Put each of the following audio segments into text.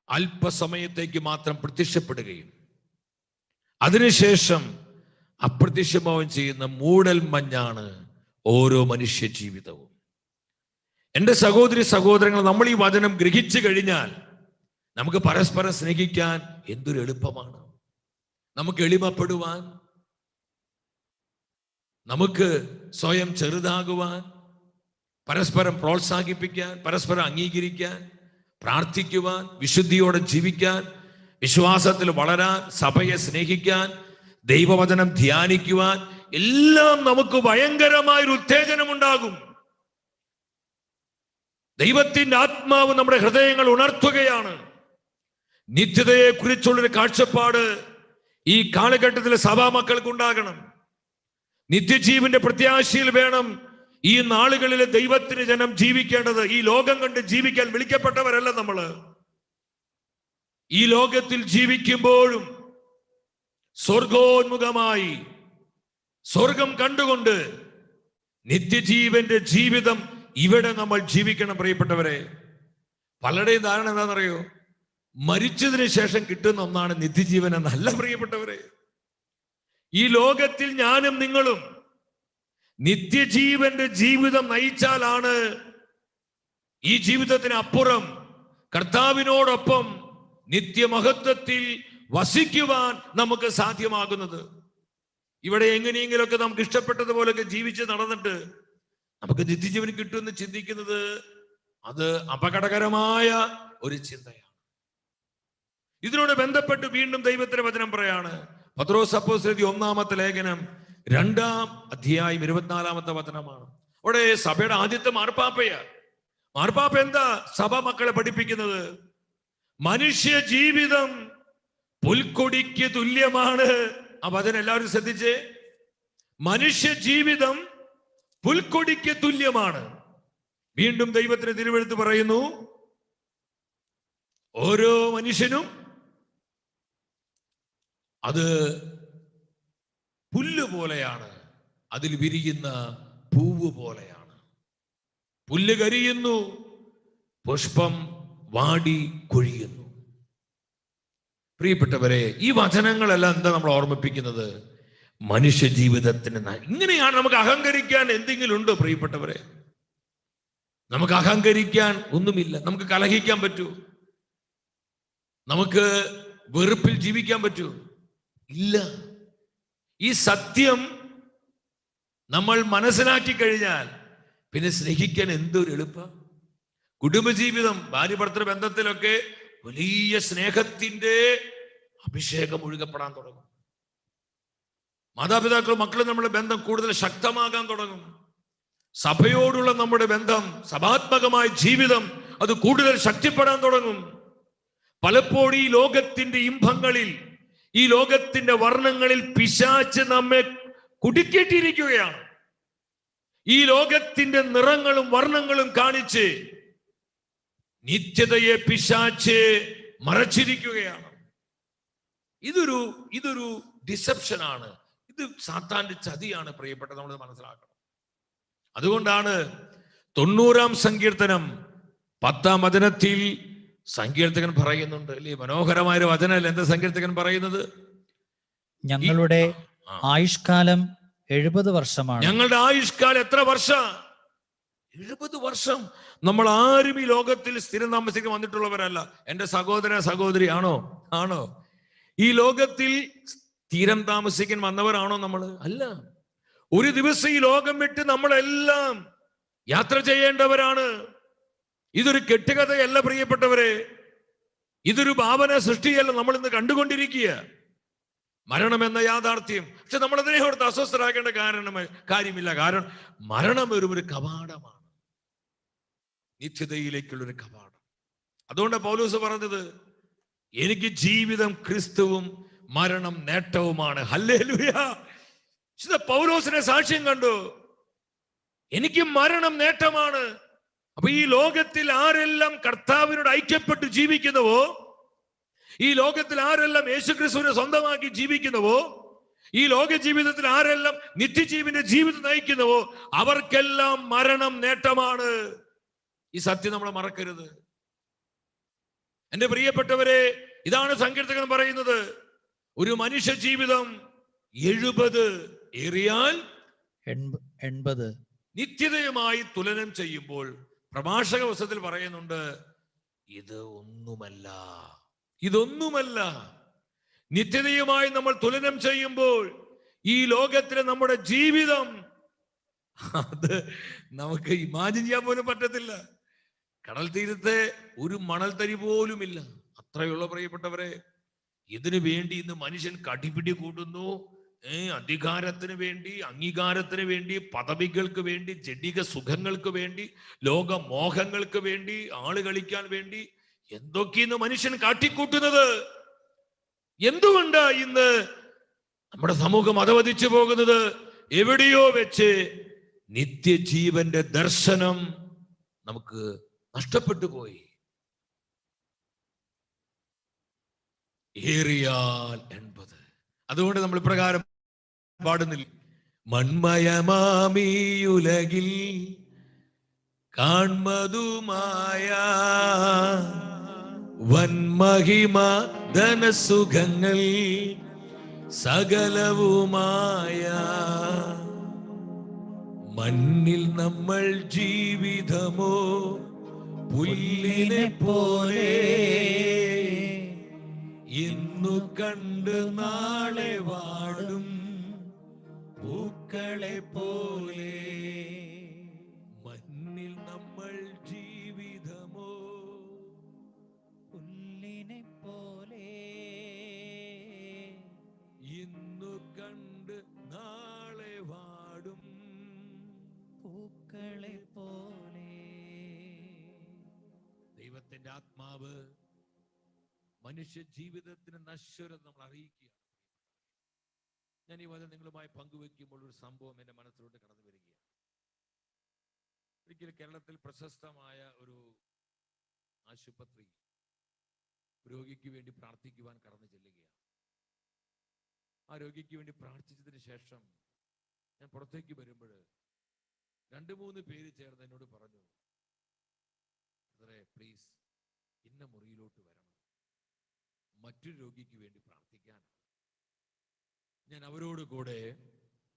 അല്പസമയത്തേക്ക് മാത്രം പ്രത്യക്ഷപ്പെടുകയും അതിനുശേഷം അപ്രത്യക്ഷമാവുകയും ചെയ്യുന്ന മൂടൽ മഞ്ഞാണ് ഓരോ മനുഷ്യ ജീവിതവും. എൻ്റെ സഹോദരി സഹോദരങ്ങൾ, നമ്മൾ ഈ വചനം ഗ്രഹിച്ചു കഴിഞ്ഞാൽ നമുക്ക് പരസ്പരം സ്നേഹിക്കാൻ എന്തൊരു എളുപ്പമാണ്. നമുക്ക് എളിമപ്പെടുവാൻ, നമുക്ക് സ്വയം ചെറുതാകുവാൻ, പരസ്പരം പ്രോത്സാഹിപ്പിക്കാൻ, പരസ്പരം അംഗീകരിക്കാൻ, പ്രാർത്ഥിക്കുവാൻ, വിശുദ്ധിയോടെ ജീവിക്കാൻ, വിശ്വാസത്തിൽ വളരാൻ, സഭയെ സ്നേഹിക്കാൻ, ദൈവവചനം ധ്യാനിക്കുവാൻ, എല്ലാം നമുക്ക് ഭയങ്കരമായൊരു ഉത്തേജനമുണ്ടാകും. ദൈവത്തിന്റെ ആത്മാവ് നമ്മുടെ ഹൃദയങ്ങൾ ഉണർത്തുകയാണ്. നിത്യതയെ കുറിച്ചുള്ളൊരു കാഴ്ചപ്പാട് ഈ കാലഘട്ടത്തിലെ സഭാമക്കൾക്ക് ഉണ്ടാകണം. നിത്യജീവന്റെ പ്രത്യാശയിൽ വേണം ഈ നാളുകളിലെ ദൈവത്തിന് ജനം ജീവിക്കേണ്ടത്. ഈ ലോകം കണ്ട് ജീവിക്കാൻ വിളിക്കപ്പെട്ടവരല്ല നമ്മള്. ഈ ലോകത്തിൽ ജീവിക്കുമ്പോഴും സ്വർഗോന്മുഖമായി സ്വർഗം കണ്ടുകൊണ്ട് നിത്യജീവന്റെ ജീവിതം ഇവിടെ നമ്മൾ ജീവിക്കണം. പ്രിയപ്പെട്ടവരെ, പലരുടെയും ധാരണ എന്താണെന്നറിയോ? മരിച്ചതിന് ശേഷം കിട്ടുന്ന ഒന്നാണ് നിത്യജീവൻ എന്നല്ല പ്രിയപ്പെട്ടവരെ. ഈ ലോകത്തിൽ ഞാനും നിങ്ങളും നിത്യജീവന്റെ ജീവിതം നയിച്ചാലാണ് ഈ ജീവിതത്തിന് അപ്പുറം കർത്താവിനോടൊപ്പം നിത്യമഹത്വത്തിൽ വസിക്കുവാൻ നമുക്ക് സാധ്യമാകുന്നത്. ഇവിടെ എങ്ങനെയെങ്കിലുമൊക്കെ നമുക്ക് ഇഷ്ടപ്പെട്ടതുപോലൊക്കെ ജീവിച്ച് നടന്നിട്ട് നമുക്ക് നിത്യജീവൻ കിട്ടുമെന്ന് ചിന്തിക്കുന്നത് അത് അപകടകരമായ ഒരു ചിന്തയാണ്. ഇതിനോട് ബന്ധപ്പെട്ട് വീണ്ടും ദൈവത്തിന്റെ വചനം പറയാണ്. പത്രോസ് അപ്പോസ്തലൻ 1-ാമത്തെ ലേഖനം 2-ാം അധ്യായം 24-ാമത്തെ വചനമാണ്. അവിടെ സഭയുടെ ആദ്യത്തെ മാർപ്പാപ്പ എന്താ സഭ മക്കളെ പഠിപ്പിക്കുന്നത്? മനുഷ്യ ജീവിതം പുൽക്കൊടിക്ക് തുല്യമാണ്. ആ വചനം എല്ലാവരും ശ്രദ്ധിച്ചേ. മനുഷ്യ ജീവിതം പുൽക്കൊടിക്ക് തുല്യമാണ്. വീണ്ടും ദൈവത്തിന് തിരുവെഴുത്ത് പറയുന്നു, ഓരോ മനുഷ്യനും അത് പുല്ല് പോലെയാണ്, അതിൽ വിരിയുന്ന പൂവ് പോലെയാണ്. പുല്ല് കരിയുന്നു, പുഷ്പം വാടി കൊഴിയുന്നു. പ്രിയപ്പെട്ടവരെ, ഈ വചനങ്ങളെല്ലാം എന്താ നമ്മൾ ഓർമ്മിപ്പിക്കുന്നത്? മനുഷ്യ ജീവിതത്തിന് ഇങ്ങനെയാണ്. നമുക്ക് അഹങ്കരിക്കാൻ എന്തെങ്കിലും ഉണ്ടോ പ്രിയപ്പെട്ടവരെ? നമുക്ക് അഹങ്കരിക്കാൻ ഒന്നുമില്ല. നമുക്ക് കലഹിക്കാൻ പറ്റൂ? നമുക്ക് വെറുപ്പിൽ ജീവിക്കാൻ പറ്റൂ? ഇല്ല. ഈ സത്യം നമ്മൾ മനസ്സിലാക്കി കഴിഞ്ഞാൽ പിന്നെ സ്നേഹിക്കാൻ എന്തൊരു എളുപ്പം. കുടുംബജീവിതം, ഭാര്യ ഭർത്തൃ ബന്ധത്തിലൊക്കെ വലിയ സ്നേഹത്തിന്റെ അഭിഷേകം ഒഴുകപ്പെടാൻ തുടങ്ങും. മാതാപിതാക്കളും മക്കളും നമ്മുടെ ബന്ധം കൂടുതൽ ശക്തമാകാൻ തുടങ്ങും. സഭയോടുള്ള നമ്മുടെ ബന്ധം, സഭാത്മകമായ ജീവിതം അത് കൂടുതൽ ശക്തിപ്പെടാൻ തുടങ്ങും. പലപ്പോഴും ഈ ലോകത്തിന്റെ ഇമ്പങ്ങളിൽ, ഈ ലോകത്തിന്റെ വർണ്ണങ്ങളിൽ പിശാച് നമ്മെ കുടുക്കിയിട്ടിരിക്കുകയാണ്. ഈ ലോകത്തിന്റെ നിറങ്ങളും വർണ്ണങ്ങളും കാണിച്ച് നിത്യതയെ പിശാച് മറച്ചിരിക്കുകയാണ്. ഇതൊരു ഡിസെപ്ഷനാണ്. ഇത് സാത്താന്റെ ചതിയാണ് പ്രിയപ്പെട്ട, നമ്മൾ മനസ്സിലാക്കണം. അതുകൊണ്ടാണ് 90-ാം സങ്കീർത്തനം 10-ാം വചനത്തിൽ സങ്കീർത്തകൻ പറയുന്നുണ്ട്, അല്ലേ? മനോഹരമായ വചനമല്ലേ എന്താ സങ്കീർത്തകൻ പറയുന്നത്? ഞങ്ങളുടെ ആയുഷ്കാലം 70 വർഷമാണ്. ഞങ്ങളുടെ ആയുഷ്കാലം എത്ര വർഷം? 70 വർഷം. നമ്മൾ ആരും ഈ ലോകത്തിൽ സ്ഥിരം താമസിക്കാൻ വന്നിട്ടുള്ളവരല്ല. എൻ്റെ സഹോദര സഹോദരി ആണോ? ഈ ലോകത്തിൽ സ്ഥിരം താമസിക്കാൻ വന്നവരാണോ നമ്മൾ? അല്ല. ഒരു ദിവസം ഈ ലോകം വിട്ട് നമ്മളെല്ലാം യാത്ര ചെയ്യേണ്ടവരാണ്. ഇതൊരു കെട്ടുകഥയല്ല പ്രിയപ്പെട്ടവരെ. ഇതൊരു ഭാവന സൃഷ്ടിയല്ല നമ്മൾ ഇന്ന് കണ്ടുകൊണ്ടിരിക്കുക. മരണം എന്ന യാഥാർത്ഥ്യം. പക്ഷെ നമ്മൾ അതിനെ ഓർത്ത് അസ്വസ്ഥരാകേണ്ട കാര്യമില്ല. കാരണം മരണം ഒരു കവാടമാണ്, നിത്യതയിലേക്കുള്ളൊരു കവാടം. അതുകൊണ്ട് പൗലോസ് പറഞ്ഞത്, എനിക്ക് ജീവിതം ക്രിസ്തുവും മരണം നേട്ടവുമാണ്. ഹല്ലേലൂയ. പൗലോസിനെ സാക്ഷ്യം കണ്ടു, എനിക്ക് മരണം നേട്ടമാണ്. അപ്പൊ ഈ ലോകത്തിൽ ആരെല്ലാം കർത്താവിനോട് ഐക്യപ്പെട്ട് ജീവിക്കുന്നുവോ, ഈ ലോകത്തിൽ ആരെല്ലാം യേശുക്രിസ്തുവിനെ സ്വന്തമാക്കി ജീവിക്കുന്നുവോ, ഈ ലോക ജീവിതത്തിൽ ആരെല്ലാം നിത്യജീവന്റെ ജീവിതം നയിക്കുന്നുവോ അവർക്കെല്ലാം മരണം നേട്ടമാണ്. ഈ സത്യം നമ്മൾ മറക്കരുത്. എന്റെ പ്രിയപ്പെട്ടവരെ, ഇതാണ് സങ്കീർത്തകൻ പറയുന്നത്. ഒരു മനുഷ്യ ജീവിതം 70 ഏറിയാൽ 80 നിത്യതയുമായി തുലനം ചെയ്യുമ്പോൾ പ്രഭാഷക പുസ്തകത്തിൽ പറയുന്നുണ്ട്, ഇതൊന്നുമല്ല. നിത്യതയുമായി നമ്മൾ തുലനം ചെയ്യുമ്പോൾ ഈ ലോകത്തിലെ നമ്മുടെ ജീവിതം അത് നമുക്ക് ഇമാജിൻ ചെയ്യാൻ പോലും പറ്റത്തില്ല. കടൽ തീരത്തെ ഒരു മണൽത്തരി പോലുമില്ല. അത്രയുള്ള പ്രിയപ്പെട്ടവരെ, ഇതിനു വേണ്ടി ഇന്ന് മനുഷ്യൻ കടിപിടി കൂട്ടുന്നു. അധികാരത്തിന് വേണ്ടി, അംഗീകാരത്തിന് വേണ്ടി, പദവികൾക്ക് വേണ്ടി, ജഡിക സുഖങ്ങൾക്ക് വേണ്ടി, ലോകമോഹങ്ങൾക്ക് വേണ്ടി, ആള് കളിക്കാൻ വേണ്ടി എന്തൊക്കെയെന്ന് മനുഷ്യൻ കാട്ടിക്കൂട്ടുന്നത്. എന്തുകൊണ്ട് ഇന്ന് നമ്മുടെ സമൂഹം അധപതിച്ചു പോകുന്നത്? എവിടെയോ വെച്ച് നിത്യജീവന്റെ ദർശനം നമുക്ക് നഷ്ടപ്പെട്ടു പോയി. ഏറിയാൽ 80. അതുകൊണ്ട് നമ്മൾ ഇപ്രകാരം പാടുന്നില്ല, മൺമയമാമീയുലകിൽ കാൺമതുമായ വൻമഹിമ ധനസുഖങ്ങൾ സകലവുമായ മണ്ണിൽ നമ്മൾ ജീവിതമോ പുല്ലിനെ പോലെ ഇന്നു കണ്ട് നാളെ വാടും പൂക്കളെ പോലെ. മണ്ണിൽ നമ്മൾ ജീവിതമോ പുല്ലിനെ പോലെ ഇന്നു കണ്ട് നാളെ വാടും പൂക്കളെ പോലെ. ദൈവത്തിന്റെ ആത്മാവ് മനുഷ്യ ജീവിതത്തിന് നശ്വരത നമ്മൾ അറിയിക്കുകയാണ്. ഞാൻ ഈ വചനം നിങ്ങളുമായി പങ്കുവെക്കുമ്പോൾ ഒരു സംഭവം എന്റെ മനസ്സിലോട്ട് കടന്നു വരികയാണ്. ഒരിക്കലും കേരളത്തിൽ പ്രശസ്തമായ ഒരു ആശുപത്രി രോഗിക്ക് വേണ്ടി പ്രാർത്ഥിക്കുവാൻ കടന്നു ചെല്ലുകയാണ്. ആ രോഗിക്ക് വേണ്ടി പ്രാർത്ഥിച്ചതിന് ശേഷം ഞാൻ പുറത്തേക്ക് വരുമ്പോൾ 2-3 പേര് ചേർന്ന് എന്നോട് പറഞ്ഞു, പ്ലീസ് ഇന്ന മുറിയിലോട്ട് വരണം, മറ്റൊരു രോഗിക്ക് വേണ്ടി പ്രാർത്ഥിക്കാൻ. ഞാൻ അവരോട് കൂടെ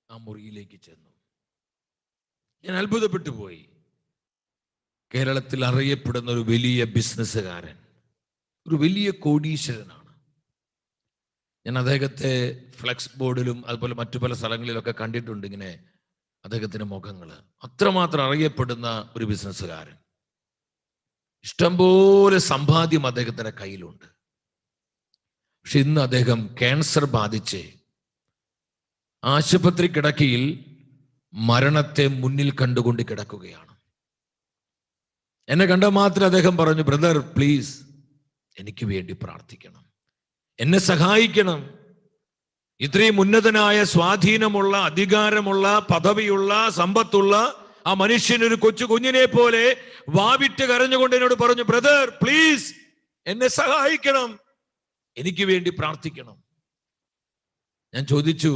ആ മുറിയിലേക്ക് ചെന്നു. ഞാൻ അത്ഭുതപ്പെട്ടു പോയി. കേരളത്തിൽ അറിയപ്പെടുന്ന ഒരു വലിയ ബിസിനസ്സുകാരൻ, ഒരു വലിയ കോടീശ്വരനാണ്. ഞാൻ അദ്ദേഹത്തെ ഫ്ലെക്സ് ബോർഡിലും അതുപോലെ മറ്റു പല സ്ഥലങ്ങളിലൊക്കെ കണ്ടിട്ടുണ്ട് ഇങ്ങനെ അദ്ദേഹത്തിന്റെ മുഖങ്ങള്. അത്രമാത്രം അറിയപ്പെടുന്ന ഒരു ബിസിനസ്സുകാരൻ. ഇഷ്ടംപോലെ സമ്പാദ്യം അദ്ദേഹത്തിന്റെ കയ്യിലുണ്ട്. പക്ഷെ ഇന്ന് അദ്ദേഹം ക്യാൻസർ ബാധിച്ച് ആശുപത്രി കിടക്കയിൽ മരണത്തെ മുന്നിൽ കണ്ടുകൊണ്ട് കിടക്കുകയാണ്. എന്നെ കണ്ട മാത്രം അദ്ദേഹം പറഞ്ഞു, ബ്രദർ പ്ലീസ് എനിക്ക് വേണ്ടി പ്രാർത്ഥിക്കണം, എന്നെ സഹായിക്കണം. ഇത്രയും ഉന്നതനായ സ്വാധീനമുള്ള, അധികാരമുള്ള, പദവിയുള്ള, സമ്പത്തുള്ള ആ മനുഷ്യനൊരു കൊച്ചു കുഞ്ഞിനെ പോലെ വാവിട്ട് കരഞ്ഞുകൊണ്ട് എന്നോട് പറഞ്ഞു, ബ്രദർ പ്ലീസ് എന്നെ സഹായിക്കണം, എനിക്ക് വേണ്ടി പ്രാർത്ഥിക്കണം. ഞാൻ ചോദിച്ചു,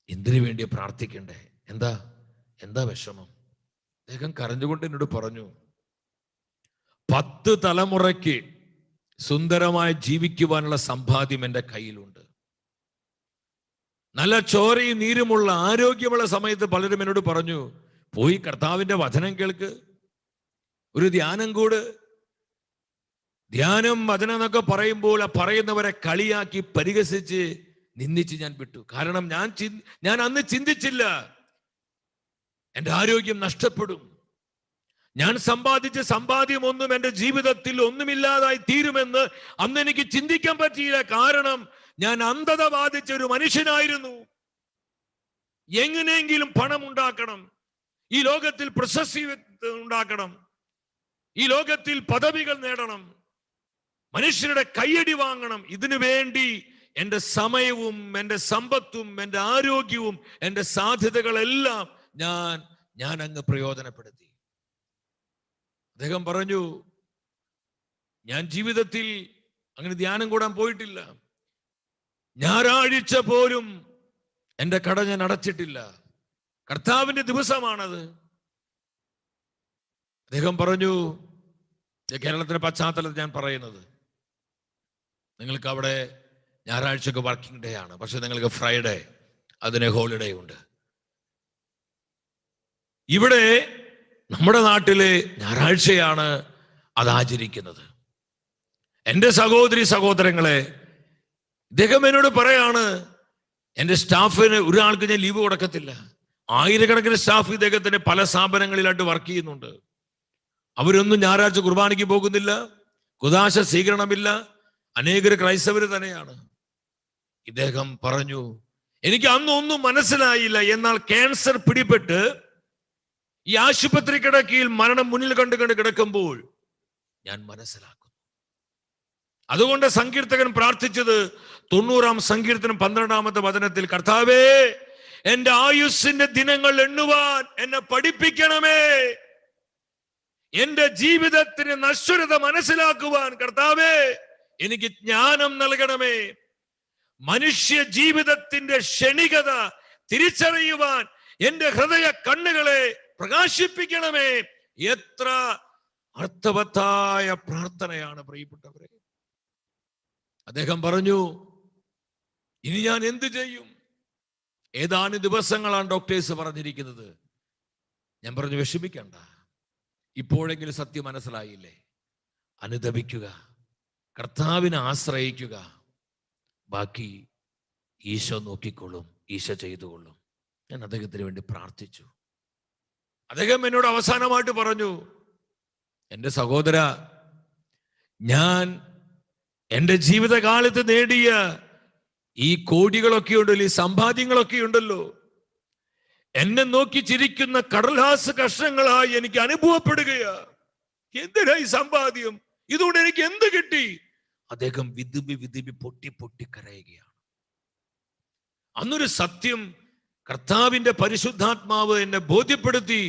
എന്തിനു വേണ്ടി പ്രാർത്ഥിക്കണ്ടേ? എന്താ വിഷമം? അദ്ദേഹം കരഞ്ഞുകൊണ്ട് എന്നോട് പറഞ്ഞു, 10 തലമുറയ്ക്ക് സുന്ദരമായി ജീവിക്കുവാനുള്ള സമ്പാദ്യം എൻ്റെ കയ്യിലുണ്ട്. നല്ല ചോരയും നീരുമുള്ള ആരോഗ്യമുള്ള സമയത്ത് പലരും എന്നോട് പറഞ്ഞു, പോയി കർത്താവിന്റെ വചനം കേൾക്ക്, ഒരു ധ്യാനം കൂട്. ധ്യാനം, വചനം എന്നൊക്കെ പറയുമ്പോൾ ആ പറയുന്നവരെ കളിയാക്കി പരിഹസിച്ച് നിന്ദിച്ച് ഞാൻ വിട്ടു. കാരണം ഞാൻ അന്ന് ചിന്തിച്ചില്ല എൻ്റെ ആരോഗ്യം നഷ്ടപ്പെടും, ഞാൻ സമ്പാദിച്ച സമ്പാദ്യമൊന്നും എൻ്റെ ജീവിതത്തിൽ ഒന്നുമില്ലാതായി തീരുമെന്ന് അന്ന് എനിക്ക് ചിന്തിക്കാൻ പറ്റിയില്ല. കാരണം ഞാൻ അന്ധത ബാധിച്ച ഒരു മനുഷ്യനായിരുന്നു. എങ്ങനെയെങ്കിലും പണം ഉണ്ടാക്കണം, ഈ ലോകത്തിൽ പ്രശസ്തി ഉണ്ടാക്കണം, ഈ ലോകത്തിൽ പദവികൾ നേടണം, മനുഷ്യരുടെ കയ്യടി വാങ്ങണം. ഇതിനു വേണ്ടി എൻ്റെ സമയവും എൻ്റെ സമ്പത്തും എൻ്റെ ആരോഗ്യവും എൻ്റെ സാധ്യതകളെല്ലാം ഞാൻ അങ്ങ് പ്രയോജനപ്പെടുത്തി. അദ്ദേഹം പറഞ്ഞു, ഞാൻ ജീവിതത്തിൽ അങ്ങനെ ധ്യാനം കൂടാൻ പോയിട്ടില്ല. ഞായറാഴ്ച പോലും എന്റെ കട ഞാൻ അടച്ചിട്ടില്ല. കർത്താവിന്റെ ദിവസമാണത്. അദ്ദേഹം പറഞ്ഞു, കേരളത്തിന്റെ പശ്ചാത്തലത്തിൽ ഞാൻ പറയുന്നത്, നിങ്ങൾക്ക് അവിടെ ഞായറാഴ്ചക്ക് വർക്കിംഗ് ഡേ ആണ്, പക്ഷെ നിങ്ങൾക്ക് ഫ്രൈഡേ അതിന് ഹോളിഡേ ഉണ്ട്. ഇവിടെ നമ്മുടെ നാട്ടില് ഞായറാഴ്ചയാണ് അത് ആചരിക്കുന്നത്. എൻ്റെ സഹോദരി സഹോദരങ്ങളെ, ഇദ്ദേഹം എന്നോട് പറയാണ്, എൻ്റെ സ്റ്റാഫിന് ഒരാൾക്ക് ഞാൻ ലീവ് കൊടുക്കത്തില്ല. ആയിരക്കണക്കിന് സ്റ്റാഫ് ഇദ്ദേഹത്തിന് പല സ്ഥാപനങ്ങളിലായിട്ട് വർക്ക് ചെയ്യുന്നുണ്ട്. അവരൊന്നും ഞായറാഴ്ച കുർബാനയ്ക്ക് പോകുന്നില്ല, കുദാശ സ്വീകരണമില്ല. അനേകർ ക്രൈസ്തവർ തന്നെയാണ്. ഇദ്ദേഹം പറഞ്ഞു, എനിക്ക് അന്നൊന്നും മനസ്സിലായില്ല. എന്നാൽ ക്യാൻസർ പിടിപെട്ട് ഈ ആശുപത്രി കിടക്കയിൽ മരണം മുന്നിൽ കണ്ട് കിടക്കുമ്പോൾ ഞാൻ മനസ്സിലാക്കുന്നു. അതുകൊണ്ട് സങ്കീർത്തകൻ പ്രാർത്ഥിച്ചത് 90-ാം സങ്കീർത്തനം 12-ാമത്തെ വചനത്തിൽ, കർത്താവേ, എന്റെ ആയുസ്സിന്റെ ദിനങ്ങൾ എണ്ണുവാൻ എന്നെ പഠിപ്പിക്കണമേ. എന്റെ ജീവിതത്തിന് നശ്വരത മനസ്സിലാക്കുവാൻ കർത്താവേ എനിക്ക് ജ്ഞാനം നൽകണമേ. മനുഷ്യ ജീവിതത്തിന്റെ ക്ഷണികത തിരിച്ചറിയുവാൻ എന്റെ ഹൃദയ കണ്ണുകളെ പ്രകാശിപ്പിക്കണമേ. എത്ര അർത്ഥവത്തായ പ്രാർത്ഥനയാണ് പ്രിയപ്പെട്ടവരെ. അദ്ദേഹം പറഞ്ഞു, ഇനി ഞാൻ എന്ത് ചെയ്യും? ഏതാനും ദിവസങ്ങളാണ് ഡോക്ടേഴ്സ് പറഞ്ഞിരിക്കുന്നത്. ഞാൻ പറഞ്ഞു, വിഷമിക്കണ്ട, ഇപ്പോഴെങ്കിലും സത്യം മനസ്സിലായില്ലേ? അനുദപിക്കുക, കർത്താവിനെ ആശ്രയിക്കുക, ബാക്കി ഈശോ നോക്കിക്കൊള്ളും, ഈശോ ചെയ്തുകൊള്ളും. ഞാൻ അദ്ദേഹത്തിന് വേണ്ടി പ്രാർത്ഥിച്ചു. അദ്ദേഹം എന്നോട് അവസാനമായിട്ട് പറഞ്ഞു, എൻ്റെ സഹോദര, ഞാൻ എൻ്റെ ജീവിതകാലത്ത് നേടിയ ഈ കോടികളൊക്കെ ഉണ്ടല്ലോ, ഈ സമ്പാദ്യങ്ങളൊക്കെ ഉണ്ടല്ലോ, എന്നെ നോക്കി ചിരിക്കുന്ന കടലാസ് കഷ്ണങ്ങളായി എനിക്ക് അനുഭവപ്പെടുകയാ. എന്തിനാ ഈ സമ്പാദ്യം? ഇതുകൊണ്ട് എനിക്ക് എന്ത് കിട്ടി? അദ്ദേഹം വിതുമ്പി പൊട്ടി പൊട്ടി കരയുകയാണ്. അന്നൊരു സത്യം കർത്താവിന്റെ പരിശുദ്ധാത്മാവ് എന്നെ ബോധ്യപ്പെടുത്തി.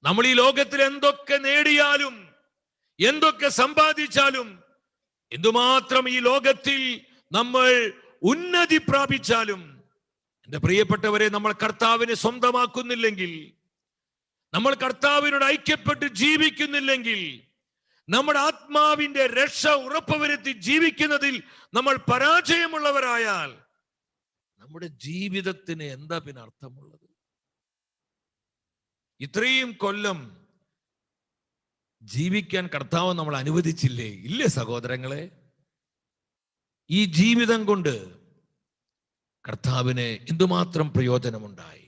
നമ്മൾ ഈ ലോകത്തിൽ എന്തൊക്കെ നേടിയാലും, എന്തൊക്കെ സമ്പാദിച്ചാലും, എന്തുമാത്രം ഈ ലോകത്തിൽ നമ്മൾ ഉന്നതി പ്രാപിച്ചാലും, എന്റെ പ്രിയപ്പെട്ടവരെ, നമ്മൾ കർത്താവിനെ സ്വന്തമാക്കുന്നില്ലെങ്കിൽ, നമ്മൾ കർത്താവിനോട് ഐക്യപ്പെട്ട് ജീവിക്കുന്നില്ലെങ്കിൽ, നമ്മുടെ ആത്മാവിന്റെ രക്ഷ ഉറപ്പുവരുത്തി ജീവിക്കുന്നതിൽ നമ്മൾ പരാജയമുള്ളവരായാൽ നമ്മുടെ ജീവിതത്തിന് എന്താ പിന്നെ അർത്ഥമുള്ളത്? ഇത്രയും കൊല്ലം ജീവിക്കാൻ കർത്താവ് നമ്മൾ അനുവദിച്ചില്ലേ? ഇല്ലേ സഹോദരങ്ങളെ? ഈ ജീവിതം കൊണ്ട് കർത്താവിന് എന്തുമാത്രം പ്രയോജനമുണ്ടായി?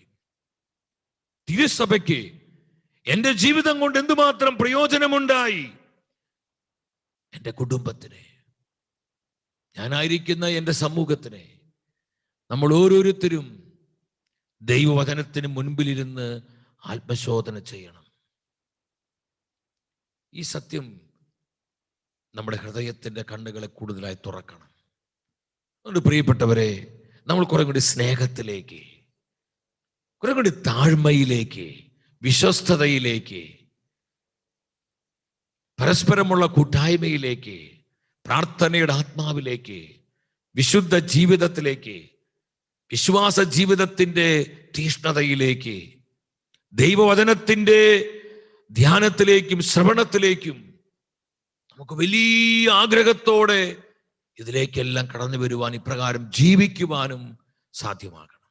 തിരുസഭയ്ക്ക് എന്റെ ജീവിതം കൊണ്ട് എന്തുമാത്രം പ്രയോജനമുണ്ടായി? എൻ്റെ കുടുംബത്തിന്, ഞാനായിരിക്കുന്ന എൻ്റെ സമൂഹത്തിന്, നമ്മൾ ഓരോരുത്തരും ദൈവവചനത്തിന് മുൻപിലിരുന്ന് ആത്മശോധന ചെയ്യണം. ഈ സത്യം നമ്മുടെ ഹൃദയത്തിന്റെ കണ്ണുകളെ കൂടുതലായി തുറക്കണം. അതുകൊണ്ട് പ്രിയപ്പെട്ടവരെ, നമ്മൾ കുറെ കൂടി സ്നേഹത്തിലേക്ക്, കുറെ കൂടി താഴ്മയിലേക്ക്, വിശ്വസ്തതയിലേക്ക്, പരസ്പരമുള്ള കൂട്ടായ്മയിലേക്ക്, പ്രാർത്ഥനയുടെ ആത്മാവിലേക്ക്, വിശുദ്ധ ജീവിതത്തിലേക്ക്, വിശ്വാസ ജീവിതത്തിന്റെ തീഷ്ണതയിലേക്ക്, ദൈവവചനത്തിന്റെ ധ്യാനത്തിലേക്കും ശ്രവണത്തിലേക്കും നമുക്ക് വലിയ ആഗ്രഹത്തോടെ ഇതിലേക്കെല്ലാം കടന്നു വരുവാൻ, ഇപ്രകാരം ജീവിക്കുവാനും സാധ്യമാകണം.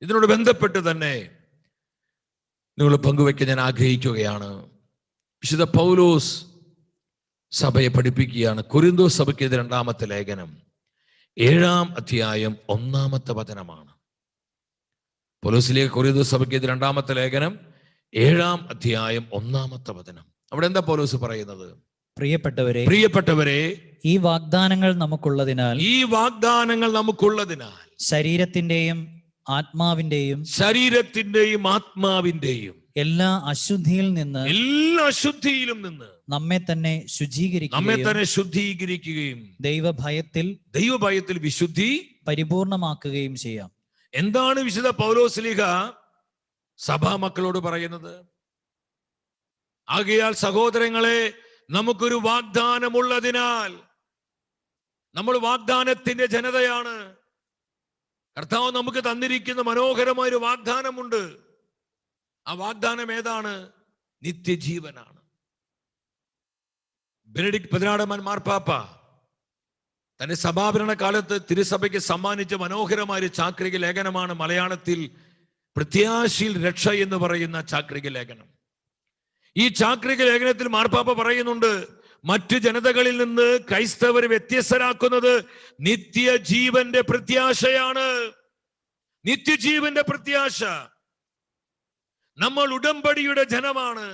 ഇതിനോട് ബന്ധപ്പെട്ട് തന്നെ നിങ്ങൾ പങ്കുവയ്ക്കാൻ ഞാൻ ആഗ്രഹിക്കുകയാണ്. വിശുദ്ധ പൗലോസ് സഭയെ പഠിപ്പിക്കുകയാണ്. കൊരിന്തോസ് സഭയ്ക്ക് 2-ാമത്തെ ലേഖനം 7-ാം അധ്യായം 1-ാമത്തെ വചനമാണ്. പൗലോസിലേക്ക് കൊരിന്തോസ് സഭയ്ക്ക് 2-ാമത്തെ ലേഖനം 7-ാം അധ്യായം 1-ാമത്തെ വചനം. അവിടെ എന്താ പൗലോസ് പറയുന്നത്? പ്രിയപ്പെട്ടവരെ, ഈ വാഗ്ദാനങ്ങൾ നമുക്കുള്ളതിനാൽ ശരീരത്തിന്റെയും ആത്മാവിന്റെയും എല്ലാ അശുദ്ധിയിലും നിന്ന് നമ്മെ തന്നെ ശുദ്ധീകരിക്കുകയും ദൈവഭയത്തിൽ വിശുദ്ധി പരിപൂർണമാക്കുകയും ചെയ്യാം. എന്താണ് വിശുദ്ധ പൗലോസ്ലീഹ സഭാ മക്കളോട് പറയുന്നത്? ആകയാൽ സഹോദരങ്ങളെ, നമുക്കൊരു വാഗ്ദാനമുള്ളതിനാൽ നമ്മൾ വാഗ്ദാനത്തിന്റെ ജനതയാണ്. കർത്താവ് നമുക്ക് തന്നിരിക്കുന്ന മനോഹരമായൊരു വാഗ്ദാനമുണ്ട്. ആ വാഗ്ദാനം ഏതാണ്? നിത്യജീവനാണ്. ബെനഡിക്ട് 16 മാർപ്പാപ്പ തന്റെ സഭാഭരണ കാലത്ത് തിരുസഭയ്ക്ക് സമ്മാനിച്ച മനോഹരമായ ചാക്രിക ലേഖനമാണ് മലയാളത്തിൽ പ്രത്യാശയിൽ രക്ഷ എന്ന് പറയുന്ന ചാക്രിക ലേഖനം. ഈ ചാക്രിക ലേഖനത്തിൽ മാർപ്പാപ്പ പറയുന്നുണ്ട്, മറ്റു ജനതകളിൽ നിന്ന് ക്രൈസ്തവരെ വ്യത്യസ്തരാക്കുന്നത് നിത്യജീവന്റെ പ്രത്യാശയാണ്. നിത്യജീവന്റെ പ്രത്യാശ. നമ്മൾ ഉടമ്പടിയുടെ ജനമാണ്.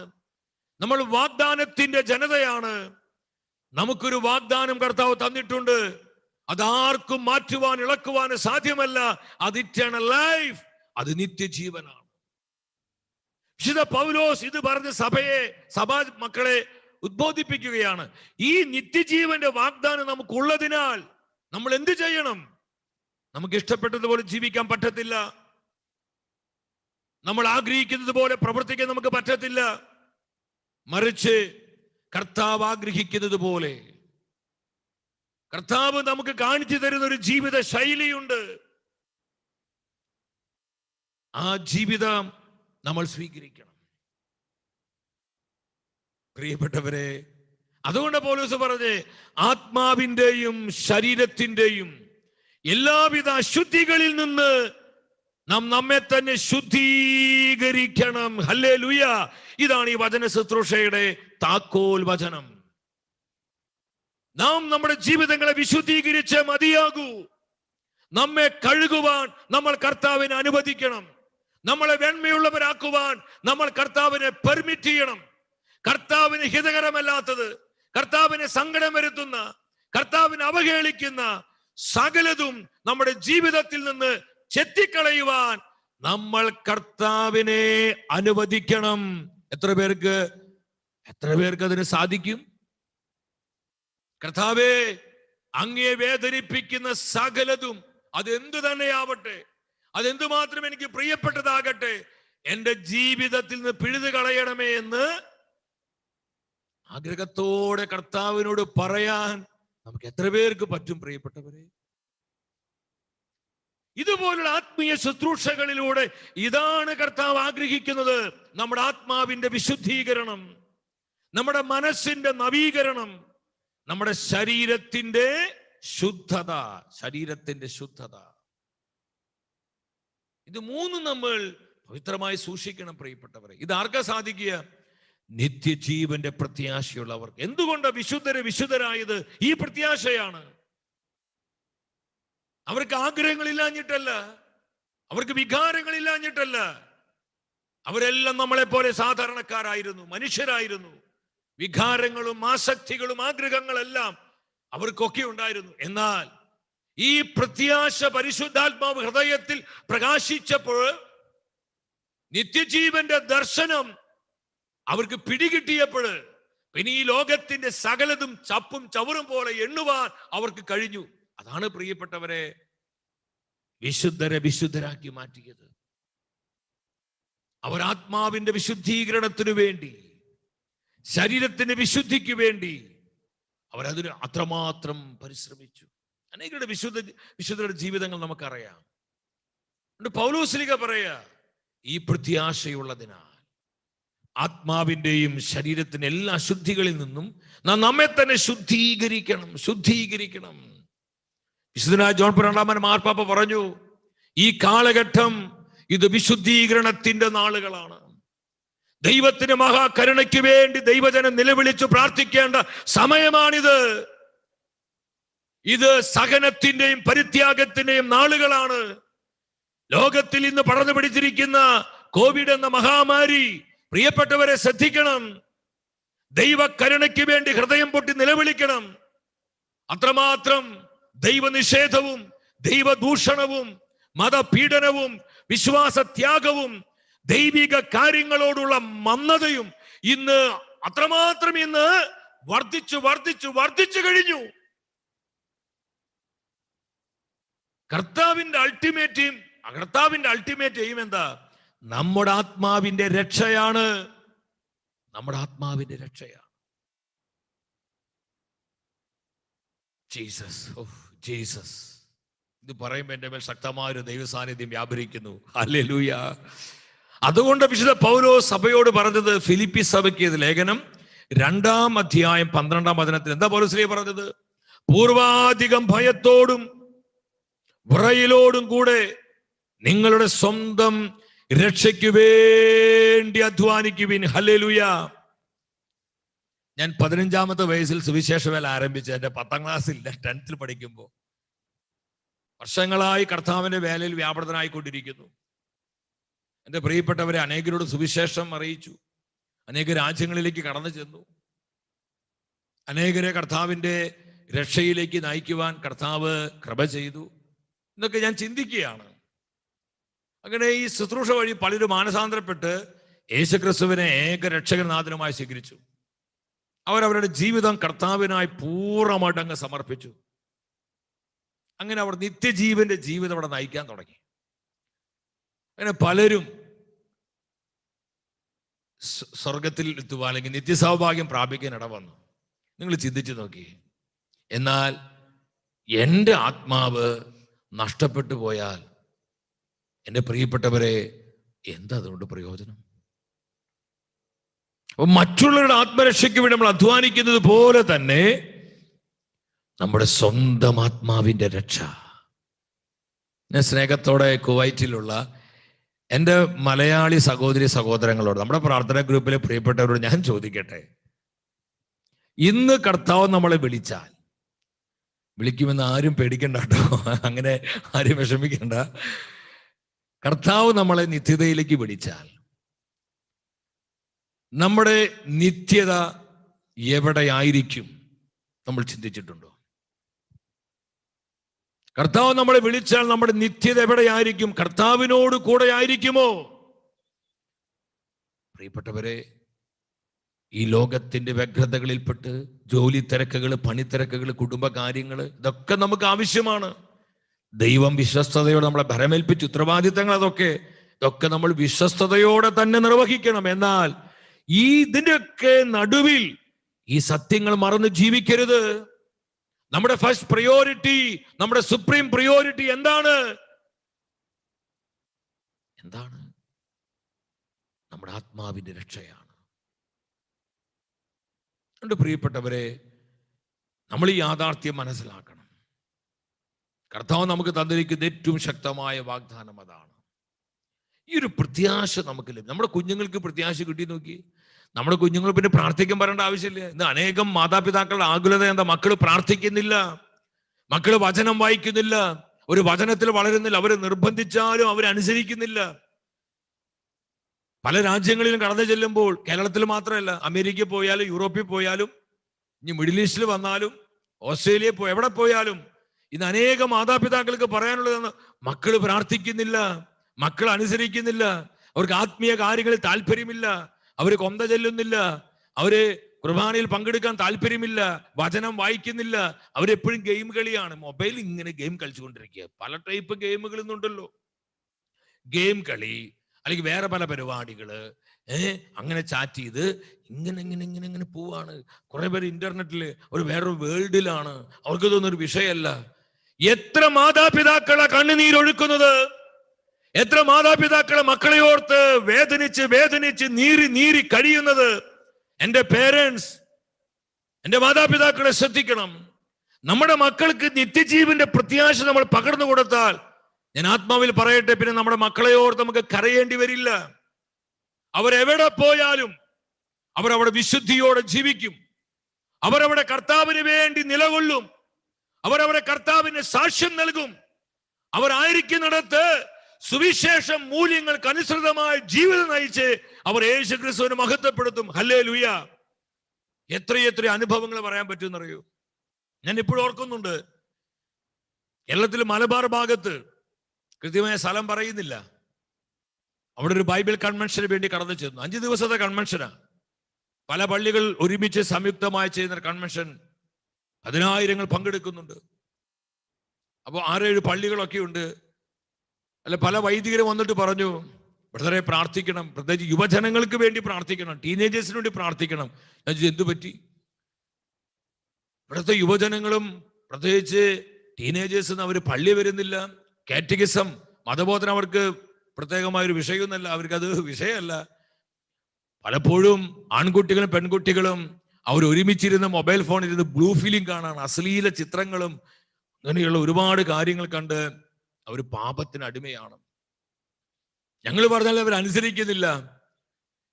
നമ്മൾ വാഗ്ദാനത്തിന്റെ ജനതയാണ്. നമുക്കൊരു വാഗ്ദാനം കർത്താവ് തന്നിട്ടുണ്ട്. അതാർക്കും മാറ്റുവാൻ ഇളക്കുവാൻ സാധ്യമല്ല. അത് ഇറ്റേണൽ ലൈഫ്, അത് നിത്യജീവനാണ്. വിശുദ്ധ പൗലോസ് ഇത് പറഞ്ഞ സഭാ മക്കളെ ഉദ്ബോധിപ്പിക്കുകയാണ്. ഈ നിത്യജീവന്റെ വാഗ്ദാനം നമുക്കുള്ളതിനാൽ നമ്മൾ എന്ത് ചെയ്യണം? നമുക്ക് ഇഷ്ടപ്പെട്ടതുപോലെ ജീവിക്കാൻ പറ്റത്തില്ല. നമ്മൾ ആഗ്രഹിക്കുന്നത് പോലെ പ്രവർത്തിക്കാൻ നമുക്ക് പറ്റത്തില്ല. മറിച്ച് കർത്താവ് ആഗ്രഹിക്കുന്നത് പോലെ, കർത്താവ് നമുക്ക് കാണിച്ചു തരുന്ന ഒരു ജീവിത ശൈലിയുണ്ട്. ആ ജീവിതം നമ്മൾ സ്വീകരിക്കണം. പ്രിയപ്പെട്ടവരെ, അതുകൊണ്ട് പൗലോസ് പറഞ്ഞേ, ആത്മാവിന്റെയും ശരീരത്തിന്റെയും എല്ലാവിധ അശുദ്ധികളിൽ നിന്ന് നാം നമ്മെ തന്നെ ശുദ്ധീകരിക്കണം. ഹല്ലേലൂയ. ഇതാണ് ഈ വചന ശുശ്രൂഷയുടെ താക്കോൽ വചനം. നാം നമ്മുടെ ജീവിതങ്ങളെ വിശുദ്ധീകരിച്ച് മതിയാകൂ. നമ്മെ കഴുകുവാൻ നമ്മൾ കർത്താവിനെ അനുവദിക്കണം. നമ്മളെ വെണ്മയുള്ളവരാക്കുവാൻ നമ്മൾ കർത്താവിനെ പെർമിറ്റ് ചെയ്യണം. കർത്താവിന് ഹിതകരമല്ലാത്തത്, കർത്താവിനെ സങ്കടം വരുത്തുന്ന, കർത്താവിനെ അവഹേളിക്കുന്ന സകലതും നമ്മുടെ ജീവിതത്തിൽ നിന്ന് ചെത്തിക്കളയുവാൻ നമ്മൾ കർത്താവിനെ അനുവദിക്കണം. എത്ര പേർക്ക് അതിന് സാധിക്കും? കർത്താവേ, അങ്ങയെ വേദനിപ്പിക്കുന്ന സകലതും, അതെന്തു തന്നെയാവട്ടെ, അതെന്തുമാത്രം എനിക്ക് പ്രിയപ്പെട്ടതാകട്ടെ, എന്റെ ജീവിതത്തിൽ നിന്ന് പിഴുതു കളയണമേ എന്ന് ആഗ്രഹത്തോടെ കർത്താവിനോട് പറയാൻ നമുക്ക് എത്ര പേർക്ക് പറ്റും? പ്രിയപ്പെട്ടവരെ, ഇതുപോലുള്ള ആത്മീയ ശുശ്രൂഷകളിലൂടെ ഇതാണ് കർത്താവ് ആഗ്രഹിക്കുന്നത്. നമ്മുടെ ആത്മാവിന്റെ വിശുദ്ധീകരണം, നമ്മുടെ മനസ്സിന്റെ നവീകരണം, നമ്മുടെ ശരീരത്തിന്റെ ശുദ്ധത. ഇത് മൂന്നും നമ്മൾ പവിത്രമായി സൂക്ഷിക്കണം പ്രിയപ്പെട്ടവരെ. ഇത് ആർക്കാ സാധിക്കുക? നിത്യജീവന്റെ പ്രത്യാശയുള്ളവർക്ക്. എന്തുകൊണ്ട് വിശുദ്ധരായത്? ഈ പ്രത്യാശയാണ്. അവർക്ക് ആഗ്രഹങ്ങളില്ലാഞ്ഞിട്ടല്ല, അവർക്ക് വികാരങ്ങളില്ലാഞ്ഞിട്ടല്ല. അവരെല്ലാം നമ്മളെ പോലെ സാധാരണക്കാരായിരുന്നു, മനുഷ്യരായിരുന്നു. വികാരങ്ങളും ആസക്തികളും ആഗ്രഹങ്ങളെല്ലാം അവർക്കൊക്കെ ഉണ്ടായിരുന്നു. എന്നാൽ ഈ പ്രത്യാശ പരിശുദ്ധാത്മാവ് ഹൃദയത്തിൽ പ്രകാശിച്ചപ്പോൾ നിത്യജീവന്റെ ദർശനം അവർക്ക് പിടികിട്ടിയപ്പോൾ പിന്നെ ഈ ലോകത്തിന്റെ സകലതും ചപ്പും ചവറും പോലെ എണ്ണുവാൻ അവർക്ക് കഴിഞ്ഞു. അതാണ് പ്രിയപ്പെട്ടവരെ വിശുദ്ധരാക്കി മാറ്റിയത്. അവർ ആത്മാവിന്റെ വിശുദ്ധീകരണത്തിനു വേണ്ടി, ശരീരത്തിന്റെ വിശുദ്ധിക്ക് വേണ്ടി അവരതിന് അത്രമാത്രം പരിശ്രമിച്ചു. അനേകരുടെ വിശുദ്ധരുടെ ജീവിതങ്ങൾ നമുക്കറിയാം. പൗലോസ്ലീഹ പറയാ, ഈ പ്രത്യാശയുള്ളതിനാൽ ആത്മാവിന്റെയും ശരീരത്തിന്റെ എല്ലാ അശുദ്ധികളിൽ നിന്നും നാം നമ്മെ തന്നെ ശുദ്ധീകരിക്കണം. വിശുദ്ധനായ ജോൺ പോൾ രണ്ടാമൻ മാർപ്പാപ്പ പറഞ്ഞു, ഈ കാലഘട്ടം ഇത് വിശുദ്ധീകരണത്തിന്റെ നാളുകളാണ്. ദൈവത്തിന്റെ മഹാകരുണയ്ക്ക് വേണ്ടി ദൈവജനം നിലവിളിച്ചു പ്രാർത്ഥിക്കേണ്ട സമയമാണിത്. ഇത് സഹനത്തിന്റെയും പരിത്യാഗത്തിന്റെയും നാളുകളാണ്. ലോകത്തിൽ ഇന്ന് പടർന്നു പിടിച്ചിരിക്കുന്ന കോവിഡ് എന്ന മഹാമാരി, പ്രിയപ്പെട്ടവരെ ശ്രദ്ധിക്കണം. ദൈവകരുണയ്ക്ക് വേണ്ടി ഹൃദയം പൊട്ടി നിലവിളിക്കണം. അത്രമാത്രം ദൈവനിഷേധവും ദൈവദൂഷണവും മതപീഡനവും വിശ്വാസത്യാഗവും ദൈവിക കാര്യങ്ങളോടുള്ള മന്ദതയും അത്രമാത്രം വർദ്ധിച്ചു കഴിഞ്ഞു. കർത്താവിന്റെ അൾട്ടിമേറ്റ് എയിം എന്താ? നമ്മുടെ ആത്മാവിന്റെ രക്ഷയാണ്. Jesus, oh Jesus. ഇത് പറയുമ്പോൾ എൻ്റെ മേൽ ശക്തമായ ഒരു ദൈവ സാന്നിധ്യം വ്യാപരിക്കുന്നു. ഹല്ലേലൂയ. അതുകൊണ്ട് വിശുദ്ധ പൗലോസ് സഭയോട് പറഞ്ഞത്, ഫിലിപ്പി സഭയ്ക്ക് ഇത് ലേഖനം 2-ാം അധ്യായം 12-ാം വചനത്തിൽ എന്താ പൗലോസ് പറഞ്ഞത്? പൂർവാധികം ഭയത്തോടും വിറയലോടും കൂടെ നിങ്ങളുടെ സ്വന്തം രക്ഷയ്ക്ക് വേണ്ടി അധ്വാനിക്കുവിൻ. ഹല്ലേലൂയ. ഞാൻ 15-ാമത്തെ വയസ്സിൽ സുവിശേഷ വേല ആരംഭിച്ച എൻ്റെ 10ാം ക്ലാസ്സിൽ 10th പഠിക്കുമ്പോൾ വർഷങ്ങളായി കർത്താവിന്റെ വേലയിൽ വ്യാപൃതനായിക്കൊണ്ടിരിക്കുന്നു. എൻ്റെ പ്രിയപ്പെട്ടവരെ അനേകരോട് സുവിശേഷം അറിയിച്ചു, അനേക രാജ്യങ്ങളിലേക്ക് കടന്നു ചെന്നു, അനേകരെ കർത്താവിന്റെ രക്ഷയിലേക്ക് നയിക്കുവാൻ കർത്താവ് കൃപ ചെയ്തു എന്നൊക്കെ ഞാൻ ചിന്തിക്കുകയാണ്. അങ്ങനെ ഈ ശുശ്രൂഷ വഴി പലരും മാനസാന്തരപ്പെട്ട് യേശുക്രിസ്തുവിനെ ഏക രക്ഷകനാഥനുമായി സ്വീകരിച്ചു. അവരവരുടെ ജീവിതം കർത്താവിനായി പൂർണ്ണമായിട്ട് അങ്ങ് സമർപ്പിച്ചു. അങ്ങനെ അവർ നിത്യജീവന്റെ ജീവിതം അവിടെ നയിക്കാൻ തുടങ്ങി. അങ്ങനെ പലരും സ്വർഗത്തിൽ എത്തുവാൻ അല്ലെങ്കിൽ നിത്യസൗഭാഗ്യം പ്രാപിക്കാൻ ഇടവന്നു. നിങ്ങൾ ചിന്തിച്ചു നോക്കി. എന്നാൽ എൻ്റെ ആത്മാവ് നഷ്ടപ്പെട്ടു പോയാൽ എൻ്റെ പ്രിയപ്പെട്ടവരെ എന്താ അതുകൊണ്ട് പ്രയോജനം? അപ്പൊ മറ്റുള്ളവരുടെ ആത്മരക്ഷയ്ക്ക് വേണ്ടി നമ്മൾ അധ്വാനിക്കുന്നത് പോലെ തന്നെ നമ്മുടെ സ്വന്തം ആത്മാവിന്റെ രക്ഷ. ഞാൻ സ്നേഹത്തോടെ കുവൈറ്റിലുള്ള എൻ്റെ മലയാളി സഹോദരി സഹോദരങ്ങളോട്, നമ്മുടെ പ്രാർത്ഥനാ ഗ്രൂപ്പിലെ പ്രിയപ്പെട്ടവരോട് ഞാൻ ചോദിക്കട്ടെ, ഇന്ന് കർത്താവ് നമ്മളെ വിളിച്ചാൽ, വിളിക്കുമെന്ന് ആരും പേടിക്കണ്ട കേട്ടോ, അങ്ങനെ ആരും വിഷമിക്കണ്ട. കർത്താവ് നമ്മളെ നിത്യതയിലേക്ക് വിളിച്ചാൽ നമ്മുടെ നിത്യത എവിടെയായിരിക്കും നമ്മൾ ചിന്തിച്ചിട്ടുണ്ടോ? കർത്താവ് നമ്മളെ വിളിച്ചാൽ നമ്മുടെ നിത്യത എവിടെയായിരിക്കും? കർത്താവിനോട് കൂടെ ആയിരിക്കുമോ? പ്രിയപ്പെട്ടവരെ, ഈ ലോകത്തിന്റെ വ്യഗ്രതകളിൽപ്പെട്ട് ജോലി തിരക്കുകൾ, പണിത്തിരക്കുകൾ, കുടുംബകാര്യങ്ങൾ, ഇതൊക്കെ നമുക്ക് ആവശ്യമാണ്. ദൈവം വിശ്വസ്തയോടെ നമ്മളെ ഭരമേൽപ്പിച്ച ഉത്തരവാദിത്തങ്ങൾ ഇതൊക്കെ നമ്മൾ വിശ്വസ്തയോടെ തന്നെ നിർവഹിക്കണം. എന്നാൽ ഇതിൻ്റെയൊക്കെ നടുവിൽ ഈ സത്യങ്ങൾ മറന്ന് ജീവിക്കരുത്. നമ്മുടെ ഫസ്റ്റ് പ്രയോറിറ്റി, നമ്മുടെ സുപ്രീം പ്രയോറിറ്റി എന്താണ്? നമ്മുടെ ആത്മാവിന്റെ രക്ഷയാണ്. എൻ്റെ പ്രിയപ്പെട്ടവരെ, നമ്മൾ ഈ യാഥാർത്ഥ്യം മനസ്സിലാക്കണം. കർത്താവ് നമുക്ക് തന്നിരിക്കുന്ന ഏറ്റവും ശക്തമായ വാഗ്ദാനം അതാണ്. ഈ ഒരു പ്രത്യാശ നമുക്ക് ലഭിക്കും. നമ്മുടെ കുഞ്ഞുങ്ങൾക്ക് പ്രത്യാശ കിട്ടി നോക്കി. നമ്മുടെ കുഞ്ഞുങ്ങൾ പിന്നെ പ്രാർത്ഥിക്കാൻ പറയേണ്ട ആവശ്യമില്ല. ഇന്ന് അനേകം മാതാപിതാക്കളുടെ ആകുലത എന്താ? മക്കൾ പ്രാർത്ഥിക്കുന്നില്ല, മക്കൾ വചനം വായിക്കുന്നില്ല, ഒരു വചനത്തിൽ വളരുന്നില്ല. അവരെ നിർബന്ധിച്ചാലും അവരനുസരിക്കുന്നില്ല. പല രാജ്യങ്ങളിലും കടന്നു ചെല്ലുമ്പോൾ, കേരളത്തിൽ മാത്രമല്ല, അമേരിക്കയിൽ പോയാലും യൂറോപ്പിൽ പോയാലും ഇനി മിഡിൽ ഈസ്റ്റിൽ വന്നാലും ഓസ്ട്രേലിയയിൽ എവിടെ പോയാലും ഇന്ന് അനേക മാതാപിതാക്കൾക്ക് പറയാനുള്ളതാണ്, മക്കൾ പ്രാർത്ഥിക്കുന്നില്ല, മക്കൾ അനുസരിക്കുന്നില്ല, അവർക്ക് ആത്മീയ കാര്യങ്ങളിൽ താല്പര്യമില്ല, അവര് കൊന്ത ചെല്ലുന്നില്ല, അവര് കുർബാനയിൽ പങ്കെടുക്കാൻ താല്പര്യമില്ല, വചനം വായിക്കുന്നില്ല, അവരെപ്പോഴും ഗെയിം കളിയാണ്. മൊബൈൽ ഇങ്ങനെ ഗെയിം കളിച്ചുകൊണ്ടിരിക്കുക. പല ടൈപ്പ് ഗെയിമുകൾ ഇന്നുണ്ടല്ലോ. ഗെയിം കളി അല്ലെങ്കിൽ വേറെ പല പരിപാടികള്, അങ്ങനെ ചാറ്റ് ചെയ്ത് ഇങ്ങനെ പോവാണ്. കുറെ പേര് ഇന്റർനെറ്റില് വേറൊരു വേൾഡിലാണ്. അവർക്ക് ഇതൊന്നൊരു വിഷയമല്ല. എത്ര മാതാപിതാക്കളെ കണ്ണുനീരൊഴുക്കുന്നത്, എത്ര മാതാപിതാക്കളെ മക്കളെ ഓർത്ത് വേദനിച്ച് നീറി കഴിയുന്നത്. എൻ്റെ പേരൻസ്, എൻ്റെ മാതാപിതാക്കളെ ശ്രദ്ധിക്കണം. നമ്മുടെ മക്കൾക്ക് നിത്യജീവന്റെ പ്രത്യാശ നമ്മൾ പകർന്നു കൊടുത്താൽ, ഞാൻ ആത്മാവിൽ പറയട്ടെ, പിന്നെ നമ്മുടെ മക്കളെ ഓർത്ത് നമുക്ക് കരയേണ്ടി വരില്ല. അവരെവിടെ പോയാലും അവരവിടെ വിശുദ്ധിയോടെ ജീവിക്കും. അവരവിടെ കർത്താവിന് വേണ്ടി നിലകൊള്ളും. അവരവിടെ കർത്താവിന് സാക്ഷ്യം നൽകും. അവരായിരിക്കുന്നിടത്ത് സുവിശേഷ മൂല്യങ്ങൾക്ക് അനുസൃതമായ ജീവിതം നയിച്ച് അവർ യേശുക്രിസ്തുവിനെ മഹത്വപ്പെടുത്തും. ഹല്ലേലൂയ. എത്ര അനുഭവങ്ങൾ പറയാൻ പറ്റുമെന്നറിയോ? ഞാൻ ഇപ്പോഴും ഓർക്കുന്നുണ്ട്, കേരളത്തിൽ മലബാർ ഭാഗത്ത്, കൃത്യമായ സ്ഥലം പറയുന്നില്ല, അവിടെ ഒരു ബൈബിൾ കൺവെൻഷന് വേണ്ടി കടന്നു ചെന്നു. 5 ദിവസത്തെ കൺവെൻഷനാ. പല പള്ളികൾ ഒരുമിച്ച് സംയുക്തമായി ചെയ്യുന്ന കൺവെൻഷൻ. 10,000 പങ്കെടുക്കുന്നുണ്ട്. അപ്പോൾ 6-7 പള്ളികളൊക്കെ ഉണ്ട്. പല വൈദികരും വന്നിട്ട് പറഞ്ഞു, ബ്രദറെ പ്രാർത്ഥിക്കണം, പ്രത്യേകിച്ച് യുവജനങ്ങൾക്ക് വേണ്ടി പ്രാർത്ഥിക്കണം, ടീനേജേഴ്സിന് വേണ്ടി പ്രാർത്ഥിക്കണം. എന്തു പറ്റി? ഇവിടുത്തെ യുവജനങ്ങളും പ്രത്യേകിച്ച് ടീനേജേഴ്സ് അവർ പള്ളി വരുന്നില്ല. കാറ്റഗിസം, മതബോധനം അവർക്ക് പ്രത്യേകമായൊരു വിഷയമൊന്നുമല്ല, അവർക്കത് വിഷയമല്ല. പലപ്പോഴും ആൺകുട്ടികളും പെൺകുട്ടികളും അവർ ഒരുമിച്ചിരുന്ന് മൊബൈൽ ഫോണിൽ ബ്ലൂ ഫിലിം കാണാൻ, അശ്ലീല ചിത്രങ്ങളും അങ്ങനെയുള്ള ഒരുപാട് കാര്യങ്ങൾ കണ്ട് അവർ പാപത്തിന് അടിമയാണ്. ഞങ്ങൾ പറഞ്ഞാൽ അവർ അനുസരിക്കുന്നില്ല.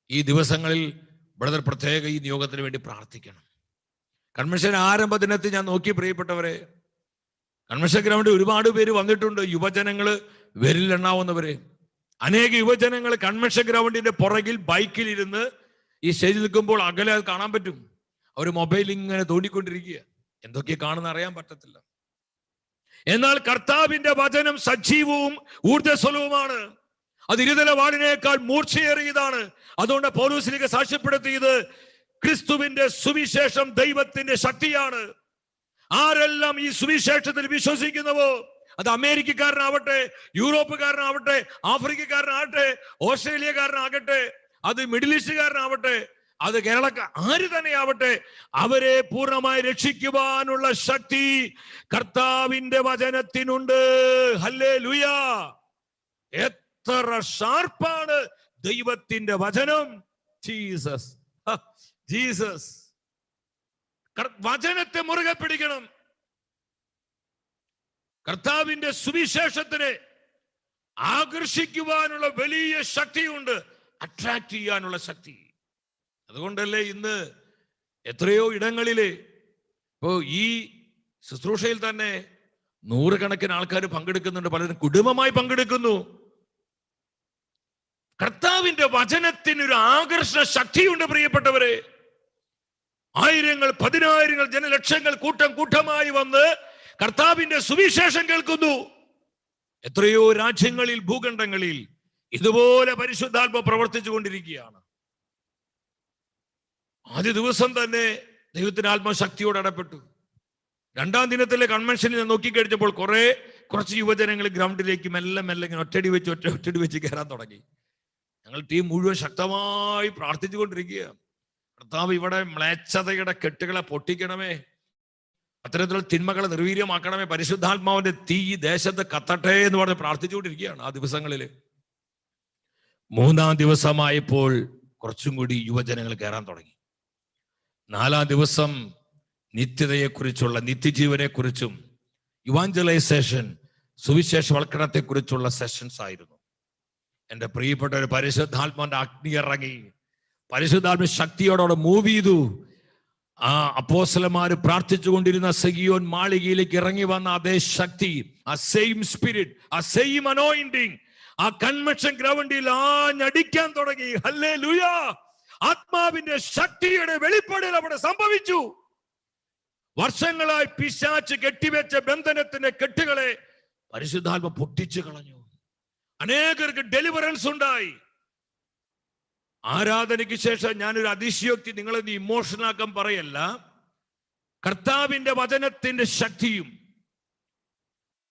ഈ ദിവസങ്ങളിൽ ബ്രദർ പ്രത്യേക ഈ നിയോഗത്തിന് വേണ്ടി പ്രാർത്ഥിക്കണം. കൺവെൻഷൻ ആരംഭ ദിനത്തിൽ ഞാൻ നോക്കി, പ്രിയപ്പെട്ടവരെ, കൺവെൻഷൻ ഗ്രൗണ്ടിൽ ഒരുപാട് പേര് വന്നിട്ടുണ്ട്. യുവജനങ്ങള് വിരലിലെണ്ണാവുന്നവര്. അനേക യുവജനങ്ങൾ കൺവെൻഷൻ ഗ്രൗണ്ടിന്റെ പുറകിൽ ബൈക്കിൽ ഇരുന്ന് ഈ സ്റ്റേജിൽ നിൽക്കുമ്പോൾ അകലെ അത് കാണാൻ പറ്റും. അവർ മൊബൈൽ ഇങ്ങനെ തോണ്ടിക്കൊണ്ടിരിക്കുക. എന്തൊക്കെ കാണുന്ന അറിയാൻ പറ്റത്തില്ല. എന്നാൽ കർത്താവിന്റെ വചനം സജീവവും ഊർജ്ജസ്വലവുമാണ്. അത് ഇരുതല വാളിനേക്കാൾ മൂർച്ചയേറിയതാണ്. അതുകൊണ്ട് പൗലോസിലേക്ക് സാക്ഷ്യപ്പെടുത്തിയത് ക്രിസ്തുവിന്റെ സുവിശേഷം ദൈവത്തിന്റെ ശക്തിയാണ്. ആരെല്ലാം ഈ സുവിശേഷത്തിൽ വിശ്വസിക്കുന്നുവോ, അത് അമേരിക്കക്കാരനാവട്ടെ, യൂറോപ്പുകാരനാവട്ടെ, ആഫ്രിക്കക്കാരനാവട്ടെ, ഓസ്ട്രേലിയക്കാരനാകട്ടെ, അത് മിഡിൽ ഈസ്റ്റുകാരനാവട്ടെ, അത് കേരളക്കാർ, ആര് തന്നെയാവട്ടെ, അവരെ പൂർണ്ണമായി രക്ഷിക്കുവാനുള്ള ശക്തി കർത്താവിന്റെ വചനത്തിനുണ്ട്. ഹല്ലേലൂയ! എത്ര ഷാർപ്പാണ് ദൈവത്തിന്റെ വചനം. Jesus, Jesus. വചനത്തെ മുറുകെ പിടിക്കണം. കർത്താവിന്റെ സുവിശേഷത്തിനെ ആകർഷിക്കുവാനുള്ള വലിയ ശക്തിയുണ്ട്, അട്രാക്ട് ചെയ്യാനുള്ള ശക്തി. അതുകൊണ്ടല്ലേ ഇന്ന് എത്രയോ ഇടങ്ങളില് ഇപ്പോ ഈ ശുശ്രൂഷയിൽ തന്നെ നൂറുകണക്കിന് ആൾക്കാർ പങ്കെടുക്കുന്നുണ്ട്. പലരും കുടുംബമായി പങ്കെടുക്കുന്നു. കർത്താവിന്റെ വചനത്തിനൊരു ആകർഷണ ശക്തിയുണ്ട് പ്രിയപ്പെട്ടവരെ. ആയിരങ്ങൾ, പതിനായിരങ്ങൾ, ജനലക്ഷങ്ങൾ കൂട്ടം കൂട്ടമായി വന്ന് കർത്താവിന്റെ സുവിശേഷം കേൾക്കുന്നു. എത്രയോ രാജ്യങ്ങളിൽ, ഭൂഖണ്ഡങ്ങളിൽ ഇതുപോലെ പരിശുദ്ധാത്മ പ്രവർത്തിച്ചു കൊണ്ടിരിക്കുകയാണ്. ആദ്യ ദിവസം തന്നെ ദൈവത്തിന്റെ ആത്മശക്തിയോട് ഇടപെട്ടു. രണ്ടാം ദിനത്തിലെ കൺവെൻഷനിൽ നോക്കിക്കഴിഞ്ഞപ്പോൾ കുറച്ച് യുവജനങ്ങൾ ഗ്രൗണ്ടിലേക്ക് മെല്ലെ ഇങ്ങനെ ഒറ്റടി വെച്ച് കയറാൻ തുടങ്ങി. ഞങ്ങൾ ടീം മുഴുവൻ ശക്തമായി പ്രാർത്ഥിച്ചുകൊണ്ടിരിക്കുക. കർത്താവ് ഇവിടെ മ്ലേച്ഛതയുടെ കെട്ടുകളെ പൊട്ടിക്കണമേ, അത്തരത്തിലുള്ള തിന്മകളെ നിർവീര്യമാക്കണമേ, പരിശുദ്ധാത്മാവിന്റെ തീ ഈ ദേശത്ത് കത്തട്ടെ എന്ന് പറഞ്ഞ് പ്രാർത്ഥിച്ചുകൊണ്ടിരിക്കുകയാണ് ആ ദിവസങ്ങളിൽ. മൂന്നാം ദിവസമായപ്പോൾ കുറച്ചും കൂടി യുവജനങ്ങൾ കയറാൻ തുടങ്ങി. നാലാം ദിവസം നിത്യതയെക്കുറിച്ചുള്ള, നിത്യജീവനെ കുറിച്ചും ഇവാഞ്ചലൈസേഷൻ, സുവിശേഷവൽക്കരണത്തെക്കുറിച്ചുള്ള സെഷൻസ് ആയിരുന്നു. എന്റെ പ്രിയപ്പെട്ട ഒരു പരിശുദ്ധാത്മാവിന്റെ അഗ്നി ഇറങ്ങി, പരിശുദ്ധാത്മ ശക്തിയോടെ മൂവ് ചെയ്തു. ആ അപ്പോസ്തലന്മാര് പ്രാർത്ഥിച്ചു കൊണ്ടിരുന്ന സിയോൻ മാളികയിലേക്ക് ഇറങ്ങി വന്ന അതേ ശക്തി, ആ സെയിം സ്പിരിറ്റ്, ആ സെയിം അനോയിന്റിങ് ആ കൺവെൻഷൻ ഗ്രൗണ്ടിൽ ആഞ്ഞടിക്കാൻ തുടങ്ങി. ഹല്ലേലൂയ! ആത്മാവിന്റെ ശക്തിയുടെ വെളിപ്പാടിൽ അവിടെ സംഭവിച്ചു. വർഷങ്ങളായി പിശാച് കെട്ടിവെച്ച ബന്ധനത്തിന്റെ കെട്ടുകളെ പരിശുദ്ധാത്മ പൊട്ടിച്ചു കളഞ്ഞു. അനേകർക്ക് ഡെലിവറൻസ് ഉണ്ടായി. ആരാധനയ്ക്ക് ശേഷം ഞാനൊരു അതിശയോക്തി നിങ്ങളെ ഇമോഷണൽ ആക്കാൻ പറയല്ല. കർത്താവിന്റെ വചനത്തിന്റെ ശക്തിയും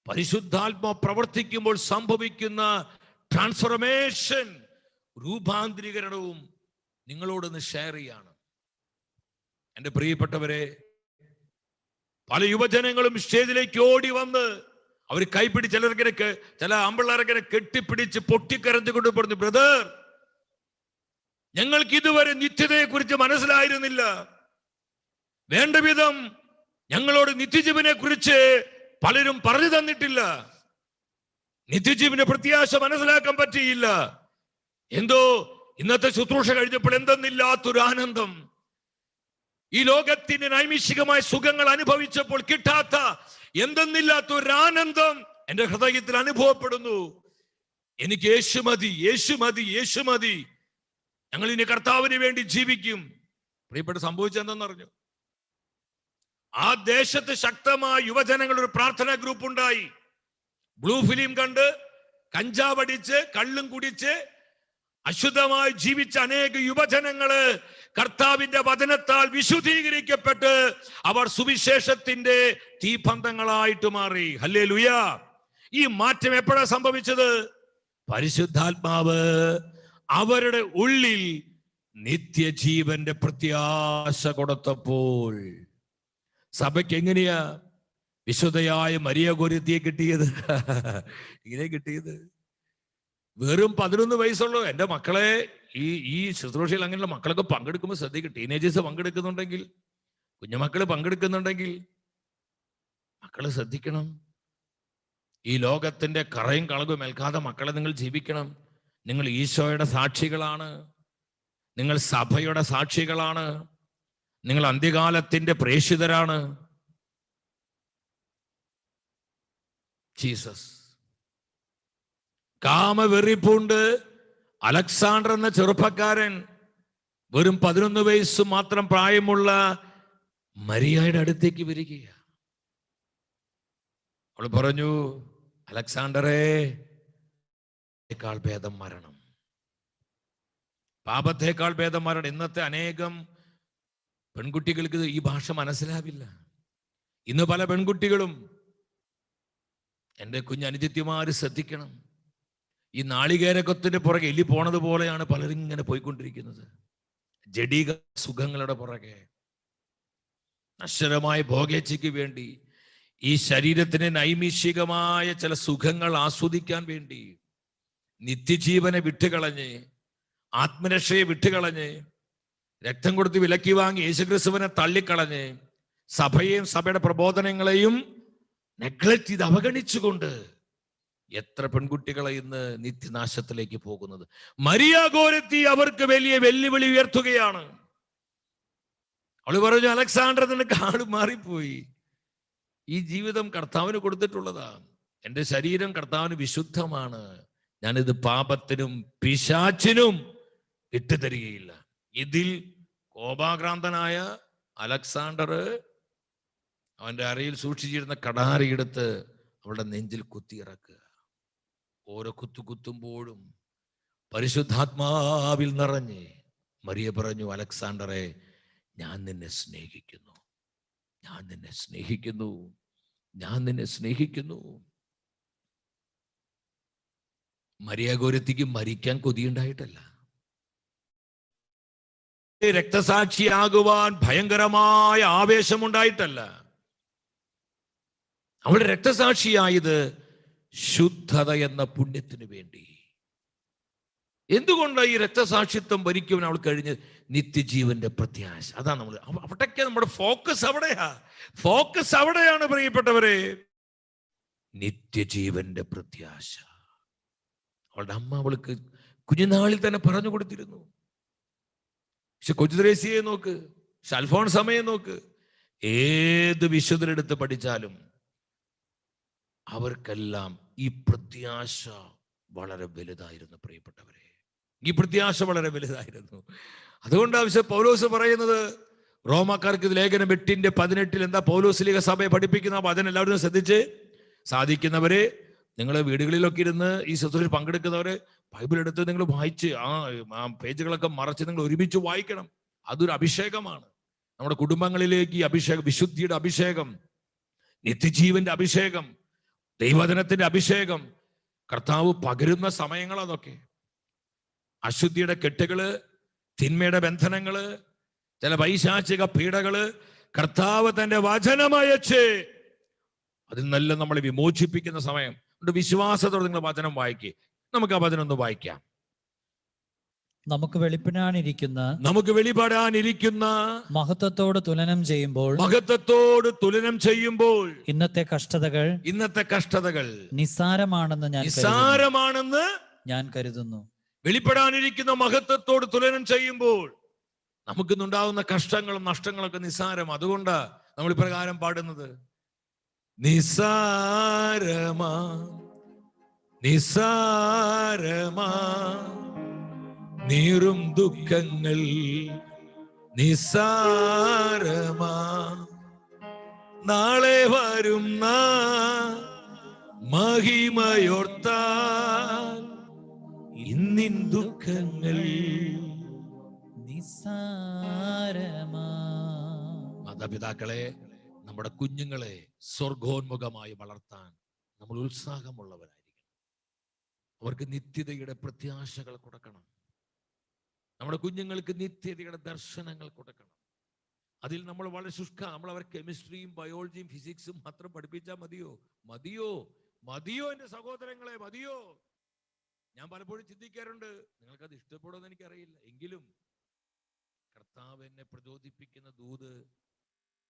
പരിശുദ്ധാത്മ പ്രവർത്തിക്കുമ്പോൾ സംഭവിക്കുന്ന ട്രാൻസ്ഫോർമേഷൻ, രൂപാന്തരീകരണവും നിങ്ങളോടൊന്ന് ഷെയർ ചെയ്യാണ്. എന്റെ പ്രിയപ്പെട്ടവരെ, പല യുവജനങ്ങളും സ്റ്റേജിലേക്ക് ഓടി വന്ന് അവർ കൈപ്പിടിച്ച് ചില ആമ്പിള്ളേരൊക്കെ കെട്ടിപ്പിടിച്ച് പൊട്ടിക്കരഞ്ഞുകൊണ്ട് പറഞ്ഞു, ബ്രദർ, ഞങ്ങൾക്ക് ഇതുവരെ നിത്യതയെ കുറിച്ച് മനസ്സിലായിരുന്നില്ല. വേണ്ട വിധം ഞങ്ങളോട് നിത്യജീവനെ കുറിച്ച് പലരും പറഞ്ഞു തന്നിട്ടില്ല. നിത്യജീവന്റെ പ്രത്യാശ മനസ്സിലാക്കാൻ പറ്റിയില്ല. എന്തോ ഇന്നത്തെ ശുശ്രൂഷ കഴിഞ്ഞപ്പോൾ എന്തെന്നില്ലാത്തൊരു ആനന്ദം, ഈ ലോകത്തിന്റെ നൈമിഷികമായ സുഖങ്ങൾ അനുഭവിച്ചപ്പോൾ കിട്ടാത്ത എന്തെന്നില്ലാത്തൊരു ആനന്ദം എന്റെ ഹൃദയത്തിൽ അനുഭവപ്പെടുന്നു. എനിക്ക് യേശു മതി, യേശു മതി, യേശു മതി. ഞങ്ങൾ ഇനി കർത്താവിന് വേണ്ടി ജീവിക്കും. പ്രിയപ്പെട്ട സംഭവിച്ചെന്തെന്നറിഞ്ഞു? ആ ദേശത്ത് ശക്തമായ യുവജനങ്ങളുടെ ഒരു പ്രാർത്ഥനാ ഗ്രൂപ്പ് ഉണ്ടായി. ബ്ലൂ ഫിലിം കണ്ട്, കഞ്ചാവ് അടിച്ച്, കള്ളും കുടിച്ച് അശുദ്ധമായി ജീവിച്ച അനേക യുവജനങ്ങള് കർത്താവിന്റെ വചനത്താൽ വിശുദ്ധീകരിക്കപ്പെട്ട് അവർ സുവിശേഷത്തിന്റെ തീപന്തങ്ങളായിട്ട് മാറി. ഹല്ലേലൂയ! ഈ മാറ്റം എപ്പോഴാണ് സംഭവിച്ചത്? പരിശുദ്ധാത്മാവ് അവരുടെ ഉള്ളിൽ നിത്യജീവന്റെ പ്രത്യാശ കൊടുത്തപ്പോൾ. സഭയ്ക്ക് എങ്ങനെയാ വിശുദ്ധയായ മരിയ ഗോരിയത്തിയെ കിട്ടിയത് ഇങ്ങനെ കിട്ടിയത്. വെറും 11 വയസ്സുള്ളൂ. എൻ്റെ മക്കളെ ഈ ശുശ്രൂഷയിൽ അങ്ങനെയുള്ള മക്കളൊക്കെ പങ്കെടുക്കുമ്പോൾ ശ്രദ്ധിക്കും. ടീനേജേഴ്സ് പങ്കെടുക്കുന്നുണ്ടെങ്കിൽ, കുഞ്ഞുമക്കള് പങ്കെടുക്കുന്നുണ്ടെങ്കിൽ മക്കള് ശ്രദ്ധിക്കണം. ഈ ലോകത്തിന്റെ കറയും കളകും ഏൽക്കാതെ മക്കളെ നിങ്ങൾ ജീവിക്കണം. നിങ്ങൾ ഈശോയുടെ സാക്ഷികളാണ്, നിങ്ങൾ സഭയുടെ സാക്ഷികളാണ്, നിങ്ങൾ അന്ത്യകാലത്തിന്റെ പ്രേക്ഷിതരാണ്. ജീസസ് കാമവെറിപ്പൂണ്ട് അലക്സാണ്ടർ എന്ന ചെറുപ്പക്കാരൻ വെറും 11 വയസ്സ് മാത്രം പ്രായമുള്ള മരിയയുടെ അടുത്തേക്ക് വരികയാണ്. അവൾ പറഞ്ഞു, അലക്സാണ്ടറെ, ഭേദം മരണം, പാപത്തേക്കാൾ ഭേദം മരണം. ഇന്നത്തെ അനേകം പെൺകുട്ടികൾക്ക് ഈ ഭാഷ മനസ്സിലാവില്ല. ഇന്ന് പല പെൺകുട്ടികളും, എൻ്റെ കുഞ്ഞനുജത്തിമാര് ശ്രദ്ധിക്കണം, ഈ നാളികേരകത്തിന്റെ പുറകെ എലി പോണത് പോലെയാണ് പലരും ഇങ്ങനെ പോയിക്കൊണ്ടിരിക്കുന്നത്. ജഡിക സുഖങ്ങളുടെ പുറകെ, നശ്വരമായ ഭോഗേച്ഛയ്ക്ക് വേണ്ടി, ഈ ശരീരത്തിന് നൈമിഷികമായ ചില സുഖങ്ങൾ ആസ്വദിക്കാൻ വേണ്ടി നിത്യജീവനെ വിട്ടുകളഞ്ഞ്, ആത്മരക്ഷയെ വിട്ടുകളഞ്ഞ്, രക്തം കൊടുത്ത് വിലക്കി വാങ്ങി യേശുക്രിസ്തുവിനെ തള്ളിക്കളഞ്ഞ്, സഭയെയും സഭയുടെ പ്രബോധനങ്ങളെയും നെഗ്ലക്ട് ചെയ്ത് അവഗണിച്ചുകൊണ്ട് എത്ര പെൺകുട്ടികളെ ഇന്ന് നിത്യനാശത്തിലേക്ക് പോകുന്നത്. മരിയ ഗോരത്തി അവർക്ക് വലിയ വെല്ലുവിളി ഉയർത്തുകയാണ്. അവള് പറഞ്ഞു, അലക്സാണ്ടർ, നിനക്ക് ആള് മാറിപ്പോയി. ഈ ജീവിതം കർത്താവിന് കൊടുത്തിട്ടുള്ളതാ. എൻ്റെ ശരീരം കർത്താവിന് വിശുദ്ധമാണ്. ഞാനിത് പാപത്തിനും പിശാചിനും ഇട്ടുതരികയില്ല. ഇതിൽ കോപാക്രാന്തനായ അലക്സാണ്ടർ അവന്റെ അരയിൽ സൂക്ഷിച്ചിരുന്ന കടാരിയെടുത്ത് അവളുടെ നെഞ്ചിൽ കുത്തിയിറക്കുക. ഓരോ കുത്തുമ്പോഴും പരിശുദ്ധാത്മാവിൽ നിറഞ്ഞ് മരിയ പറഞ്ഞു, അലക്സാണ്ടറെ, ഞാൻ നിന്നെ സ്നേഹിക്കുന്നു, ഞാൻ നിന്നെ സ്നേഹിക്കുന്നു, ഞാൻ നിന്നെ സ്നേഹിക്കുന്നു. മരിയ ഗോരത്തിക്ക് മരിക്കാൻ കൊതിയുണ്ടായിട്ടല്ല, രക്തസാക്ഷിയാകുവാൻ ഭയങ്കരമായ ആവേശമുണ്ടായിട്ടല്ല. അവളുടെ രക്തസാക്ഷിയായത് ശുദ്ധത എന്ന പുണ്യത്തിന് വേണ്ടി. എന്തുകൊണ്ടാണ് ഈ രക്തസാക്ഷിത്വം ഭരിക്കുവാൻ അവൾ കഴിഞ്ഞ്? നിത്യജീവന്റെ പ്രത്യാശ. അതാണ് നമ്മൾ അവിടേക്ക് നമ്മുടെ ഫോക്കസ് അവിടെയാണ് പ്രിയപ്പെട്ടവരെ. നിത്യജീവന്റെ പ്രത്യാശ. അവളുടെ അമ്മ അവൾക്ക് കുഞ്ഞുനാളിൽ തന്നെ പറഞ്ഞു കൊടുത്തിരുന്നു. പക്ഷെ കൊച്ചുദ്രേസിയെ നോക്ക്, അൽഫോൻസമ്മയെ നോക്ക്, ഏത് വിശുദ്ധരെടുത്ത് പഠിച്ചാലും അവർക്കെല്ലാം ഈ പ്രത്യാശ വളരെ വലുതായിരുന്നു പ്രിയപ്പെട്ടവരെ. ഈ പ്രത്യാശ വളരെ വലുതായിരുന്നു. അതുകൊണ്ട് ആവശ്യം പൗലോസ് പറയുന്നത്, റോമാക്കാർക്ക് ലേഖനം 8:18 എന്താ പൗലോസ് ലീഗ സഭയെ പഠിപ്പിക്കുന്ന വചനം എല്ലാവരും ശ്രദ്ധിച്ച്, സാധിക്കുന്നവരെ നിങ്ങൾ വീടുകളിലൊക്കെ ഇരുന്ന് ഈ ശുശ്രൂഷയിൽ പങ്കെടുക്കുന്നവര് ബൈബിൾ എടുത്ത് നിങ്ങൾ വായിച്ച് ആ പേജുകളൊക്കെ മറച്ച് നിങ്ങൾ ഒരുമിച്ച് വായിക്കണം. അതൊരു അഭിഷേകമാണ്. നമ്മുടെ കുടുംബങ്ങളിലേക്ക് ഈ അഭിഷേകം, വിശുദ്ധിയുടെ അഭിഷേകം, നിത്യജീവന്റെ അഭിഷേകം, ദൈവവചനത്തിന്റെ അഭിഷേകം കർത്താവ് പകരുന്ന സമയങ്ങൾ അതൊക്കെ. അശുദ്ധിയുടെ കെട്ടുകള്, തിന്മയുടെ ബന്ധനങ്ങള്, ചില പൈശാചിക പീഡകള് കർത്താവ് തന്റെ വചനമയച്ച് അതിൽ നല്ല നമ്മളെ വിമോചിപ്പിക്കുന്ന സമയം. വിശ്വാസത്തോടെ നിങ്ങൾ വചനം വായിക്കുക. നമുക്ക് ആ വചനം ഒന്ന് വായിക്കാം. നമുക്ക് വെളിപ്പെടാനിരിക്കുന്ന മഹത്വത്തോട് തുലനം ചെയ്യുമ്പോൾ ഇന്നത്തെ കഷ്ടതകൾ നിസ്സാരമാണെന്ന് ഞാൻ കരുതുന്നു. വെളിപ്പെടാനിരിക്കുന്ന മഹത്വത്തോട് തുലനം ചെയ്യുമ്പോൾ നമുക്കിന്നുണ്ടാവുന്ന കഷ്ടങ്ങളും നഷ്ടങ്ങളൊക്കെ നിസ്സാരം. അതുകൊണ്ടാ നമ്മൾ ഇപ്രകാരം പാടുന്നത്, നിസ്സാരമാ നീറും ദുഃഖങ്ങൾ നിസ്സാരമാ, നാളെ വരും മഹിമയോർത്താൽ ഇന്നിൻ ദുഃഖങ്ങൾ നിസ്സാരമാ. മാതാപിതാക്കളെ, നമ്മുടെ കുഞ്ഞുങ്ങളെ സ്വർഗോന്മുഖമായി വളർത്താൻ നമ്മൾ ഉത്സാഹമുള്ളവരായിരിക്കണം. അവർക്ക് നിത്യതയുടെ പ്രത്യാശകൾ കൊടുക്കണം. നമ്മുടെ കുഞ്ഞുങ്ങൾക്ക് നിത്യതയുടെ ദർശനങ്ങൾ കൊടുക്കണം. അതിൽ നമ്മൾ വളരെ നമ്മൾ അവർ കെമിസ്ട്രിയും ബയോളജിയും ഫിസിക്സും മാത്രം പഠിപ്പിച്ചാൽ മതിയോ എൻ്റെ സഹോദരങ്ങളെ, മതിയോ? ഞാൻ പലപ്പോഴും ചിന്തിക്കാറുണ്ട്, നിങ്ങൾക്കത് ഇഷ്ടപ്പെടുമെന്ന് എനിക്കറിയില്ല, എങ്കിലും കർത്താവ് എന്നെ പ്രചോദിപ്പിക്കുന്ന ദൂത്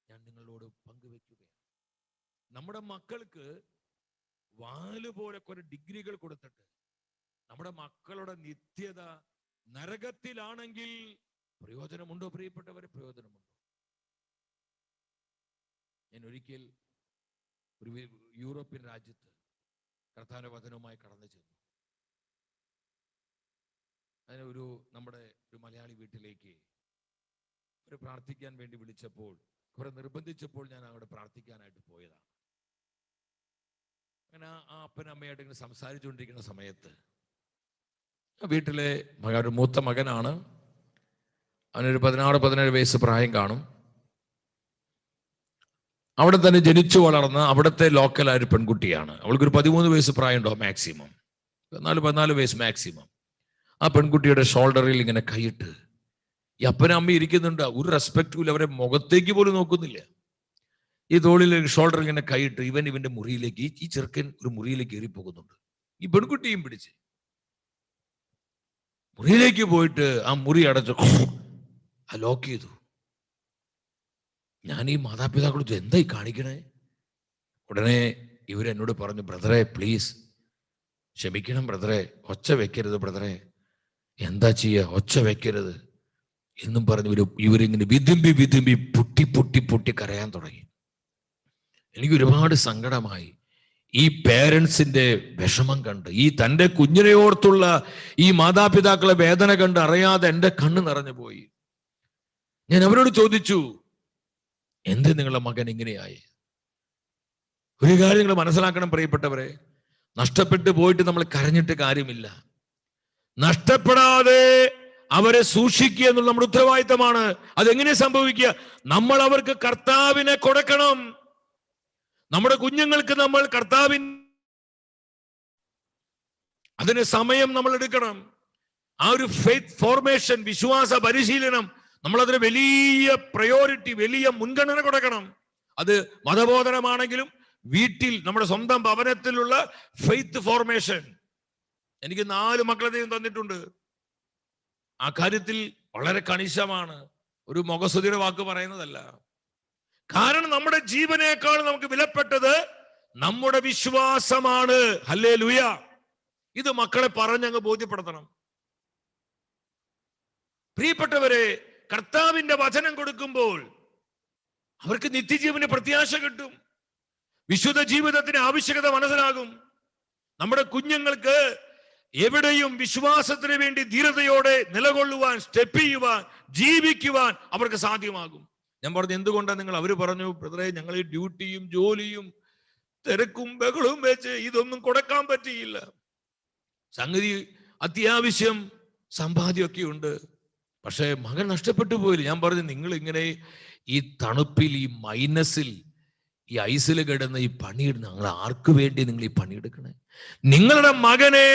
ഞാൻ നിങ്ങളോട് പങ്കുവെക്കുകയാണ്. നമ്മുടെ മക്കൾക്ക് വാല് പോലെ കുറെ ഡിഗ്രികൾ കൊടുത്തിട്ട് നമ്മുടെ മക്കളുടെ നിത്യത നരകത്തിലാണെങ്കിൽ പ്രയോജനമുണ്ടോ പ്രിയപ്പെട്ടവരെ? പ്രയോജനമുണ്ടോ? ഞാൻ ഒരിക്കൽ ഒരു യൂറോപ്യൻ രാജ്യത്ത് കർത്താവിന്റെ വചനവുമായി കടന്നു ചെന്നു. അതിന് നമ്മുടെ ഒരു മലയാളി വീട്ടിലേക്ക് ഒരു പ്രാർത്ഥിക്കാൻ വേണ്ടി വിളിച്ചപ്പോൾ, കുറെ നിർബന്ധിച്ചപ്പോൾ ഞാൻ അവിടെ പ്രാർത്ഥിക്കാനായിട്ട് പോയതാണ്. അങ്ങനെ ആ അപ്പനമ്മയായിട്ട് ഇങ്ങനെ സംസാരിച്ചുകൊണ്ടിരിക്കുന്ന സമയത്ത് വീട്ടിലെ ഒരു മൂത്ത മകനാണ്, അവനൊരു 16-17 വയസ്സ് പ്രായം കാണും. അവിടെ തന്നെ ജനിച്ചു വളർന്ന അവിടുത്തെ ലോക്കലായ ഒരു പെൺകുട്ടിയാണ്. അവൾക്കൊരു 13 വയസ്സ് പ്രായം ഉണ്ടാവും മാക്സിമം, 14 വയസ്സ് മാക്സിമം. ആ പെൺകുട്ടിയുടെ ഷോൾഡറിൽ ഇങ്ങനെ കൈയിട്ട് ഈ അപ്പനും അമ്മ ഇരിക്കുന്നുണ്ട്, ഒരു റെസ്പെക്റ്റും ഇല്ല, അവരെ മുഖത്തേക്ക് പോലും നോക്കുന്നില്ല. ഈ തോളിൽ ഷോൾഡറിൽ ഇങ്ങനെ കൈയിട്ട് ഇവന്റെ മുറിയിലേക്ക്, ഈ ചെറുക്കൻ ഒരു മുറിയിലേക്ക് കയറി പോകുന്നുണ്ട്. ഈ പെൺകുട്ടിയും പിടിച്ച് മുറിയിലേക്ക് പോയിട്ട് ആ മുറി അടച്ചു, ലോക്ക് ചെയ്തു. ഞാൻ ഈ മാതാപിതാക്കളോട് എന്തായി കാണിക്കണേ? ഉടനെ ഇവരെന്നോട് പറഞ്ഞു, ബ്രദറെ പ്ലീസ് ക്ഷമിക്കണം ബ്രദറെ, ഒച്ച വെക്കരുത് ബ്രദറെ, എന്താ ചെയ്യുക, ഒച്ച വെക്കരുത് എന്നും പറഞ്ഞ് ഇവരിങ്ങനെ വിതുമ്പി പൊട്ടി കരയാൻ തുടങ്ങി. എനിക്ക് ഒരുപാട് സങ്കടമായി. ഈ പേരൻസിന്റെ വിഷമം കണ്ട്, ഈ തൻ്റെ കുഞ്ഞിനെ ഓർത്തുള്ള ഈ മാതാപിതാക്കളെ വേദന കണ്ട് അറിയാതെ എൻ്റെ കണ്ണ് നിറഞ്ഞു പോയി. ഞാൻ അവരോട് ചോദിച്ചു, എന്ത് നിങ്ങളുടെ മകൻ ഇങ്ങനെയായി? ഒരു കാര്യം നിങ്ങൾ മനസ്സിലാക്കണം പ്രിയപ്പെട്ടവരെ, നഷ്ടപ്പെട്ടു പോയിട്ട് നമ്മൾ കരഞ്ഞിട്ട് കാര്യമില്ല. നഷ്ടപ്പെടാതെ അവരെ സൂക്ഷിക്കുക എന്നുള്ള നമ്മുടെ ഉത്തരവാദിത്തമാണ്. അതെങ്ങനെ സംഭവിക്കുക? നമ്മൾ അവർക്ക് കർത്താവിനെ കൊടുക്കണം. നമ്മുടെ കുഞ്ഞുങ്ങൾക്ക് നമ്മൾ അതിന് സമയം നമ്മൾ എടുക്കണം. ആ ഒരു ഫെയ്ത്ത് ഫോർമേഷൻ, വിശ്വാസ പരിശീലനം, നമ്മളതിന് വലിയ പ്രയോറിറ്റി, വലിയ മുൻഗണന കൊടുക്കണം. അത് മതബോധനമാണെങ്കിലും വീട്ടിൽ നമ്മുടെ സ്വന്തം ഭവനത്തിലുള്ള ഫെയ്ത്ത് ഫോർമേഷൻ. എനിക്ക് 4 മക്കളെ ദൈവം തന്നിട്ടുണ്ട്. ആ കാര്യത്തിൽ വളരെ കണിശമാണ്. ഒരു മുഖസ്തുതിയുടെ വാക്ക് പറയുന്നതല്ല. കാരണം നമ്മുടെ ജീവനേക്കാൾ നമുക്ക് വിലപ്പെട്ടത് നമ്മുടെ വിശ്വാസമാണ്. ഹല്ലേലൂയ. ഇത് മക്കളെ പറഞ്ഞങ്ങ് ബോധ്യപ്പെടുത്തണം. പ്രിയപ്പെട്ടവരെ, കർത്താവിന്റെ വചനം കൊടുക്കുമ്പോൾ അവർക്ക് നിത്യജീവന് പ്രത്യാശ കിട്ടും. വിശുദ്ധ ജീവിതത്തിന് ആവശ്യകത മനസ്സിലാകും. നമ്മുടെ കുഞ്ഞുങ്ങൾക്ക് എവിടെയും വിശ്വാസത്തിന് വേണ്ടി ധീരതയോടെ നിലകൊള്ളുവാൻ, സ്റ്റെപ്പ് ചെയ്യുവാൻ, ജീവിക്കുവാൻ അവർക്ക് സാധ്യമാകും. ഞാൻ പറഞ്ഞു, എന്തുകൊണ്ടാണ് നിങ്ങൾ? അവർ പറഞ്ഞു, ബ്രദറെ ഞങ്ങൾ ഈ ഡ്യൂട്ടിയും ജോലിയും തിരക്കും ബഹളവും വെച്ച് ഇതൊന്നും കൊടുക്കാൻ പറ്റിയില്ല. സംഗതി അത്യാവശ്യം സമ്പാദ്യമൊക്കെ ഉണ്ട്, പക്ഷെ മകൻ നഷ്ടപ്പെട്ടു പോയില്ല. ഞാൻ പറഞ്ഞു, നിങ്ങൾ ഇങ്ങനെ ഈ തണുപ്പിൽ, ഈ മൈനസിൽ, ഈ ഐസിൽ കിടന്ന് ഈ പണിയിടുന്ന നിങ്ങൾ ആർക്ക് വേണ്ടി നിങ്ങൾ ഈ പണിയെടുക്കണേ? നിങ്ങളുടെ മകനെ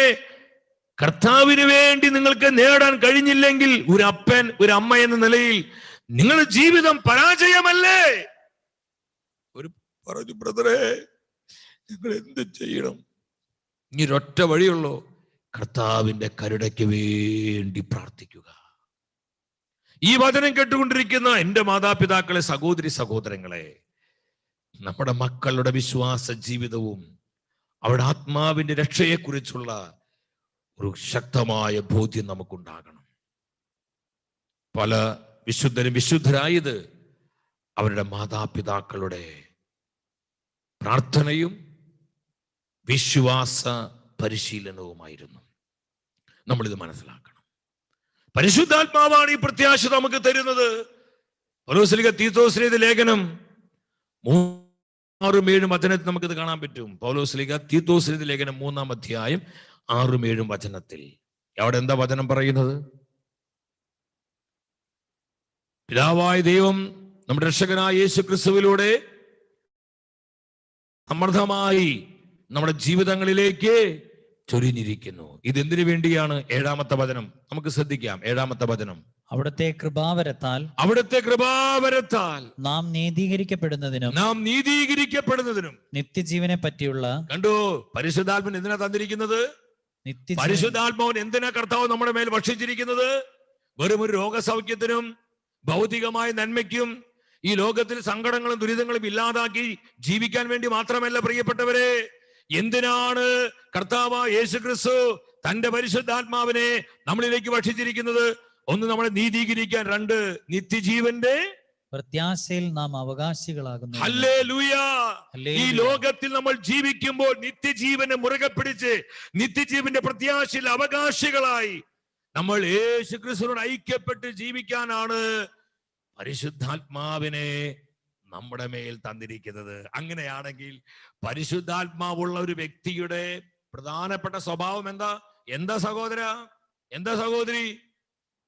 കർത്താവിന് വേണ്ടി നിങ്ങൾക്ക് നേടാൻ കഴിഞ്ഞില്ലെങ്കിൽ ഒരു അപ്പൻ, ഒരു അമ്മ എന്ന നിലയിൽ നിങ്ങളുടെ ജീവിതം പരാജയമല്ലേ? ഒരു പറഞ്ഞു, ബ്രദറെ നിങ്ങൾ എന്ത് ചെയ്യണം? ഇനി ഒരൊറ്റ വഴിയുള്ളൂ, കർത്താവിന്റെ കരുണയ്ക്ക് വേണ്ടി പ്രാർത്ഥിക്കുക. ഈ വചനം കേട്ടുകൊണ്ടിരിക്കുന്ന എൻ്റെ മാതാപിതാക്കളെ, സഹോദരി സഹോദരങ്ങളെ, നമ്മുടെ മക്കളുടെ വിശ്വാസ ജീവിതവും അവരുടെ ആത്മാവിന്റെ രക്ഷയെക്കുറിച്ചുള്ള ഒരു ശക്തമായ ബോധ്യം നമുക്കുണ്ടാകണം. പല വിശുദ്ധരും വിശുദ്ധരായത് അവരുടെ മാതാപിതാക്കളുടെ പ്രാർത്ഥനയും വിശ്വാസ പരിശീലനവുമായിരുന്നു. നമ്മളിത് മനസ്സിലാക്കണം. പരിശുദ്ധാത്മാവാണ് ഈ പ്രത്യാശ നമുക്ക് തരുന്നത്. പൗലോസ്ലീഹ തീത്തോസിന്റെ ലേഖനം 6-7 വചനത്തിൽ നമുക്കിത് കാണാൻ പറ്റും. പൗലോസ്ലീഹ തീത്തോസിന്റെ ലേഖനം 3-ാം അധ്യായം 6-7 വചനത്തിൽ അവിടെ എന്താ വചനം പറയുന്നത്? പിതാവായ ദൈവം നമ്മുടെ രക്ഷകനായ യേശു ക്രിസ്തുവിലൂടെ സമൃദ്ധമായി നമ്മുടെ ജീവിതങ്ങളിലേക്ക് ചൊരിഞ്ഞിരിക്കുന്നു. ഇതെന്തിനു വേണ്ടിയാണ്? 7-ാമത്തെ വചനം നമുക്ക് ശ്രദ്ധിക്കാം. 7-ാമത്തെ വചനം. അവിടുത്തെ കൃപാവരത്താൽ നാം നീതീകരിക്കപ്പെടുന്നതിനും നിത്യജീവനെ പറ്റിയുള്ള. കണ്ടു, പരിശുദ്ധാത്മൻ എന്തിനാ തന്നിരിക്കുന്നത്? പരിശുദ്ധാത്മാവൻ എന്തിനാ കർത്താവ് നമ്മുടെ മേൽ ഭക്ഷിച്ചിരിക്കുന്നത്? വെറും ഒരു രോഗസൗഖ്യത്തിനും ഭൗതികമായ നന്മയ്ക്കും ഈ ലോകത്തിൽ സങ്കടങ്ങളും ദുരിതങ്ങളും ഇല്ലാതാക്കി ജീവിക്കാൻ വേണ്ടി മാത്രമല്ല പ്രിയപ്പെട്ടവരെ. എന്തിനാണ് കർത്താവ് യേശുക്രിസ്തു തന്റെ പരിശുദ്ധാത്മാവിനെ നമ്മളിലേക്ക് ഭക്ഷിച്ചിരിക്കുന്നത്? ഒന്ന്, നമ്മളെ നീതീകരിക്കാൻ. 2, നിത്യജീവന്റെ പ്രത്യാശയിൽ നാം അവകാശികളാകുന്നു. ഹല്ലേലൂയ. ഈ ലോകത്തിൽ നമ്മൾ ജീവിക്കുമ്പോൾ നിത്യജീവനെ മുറുകെ പിടിച്ച് നിത്യജീവന്റെ പ്രത്യാശയിൽ അവകാശികളായി നമ്മൾ യേശുക്രിസ്തുവിനോട് ഐക്യപ്പെട്ട് ജീവിക്കാനാണ് പരിശുദ്ധാത്മാവിനെ നമ്മുടെ മേൽ തന്നിരിക്കുന്നത്. അങ്ങനെയാണെങ്കിൽ പരിശുദ്ധാത്മാവുള്ള ഒരു വ്യക്തിയുടെ പ്രധാനപ്പെട്ട സ്വഭാവം എന്താ സഹോദര, എന്താ സഹോദരി?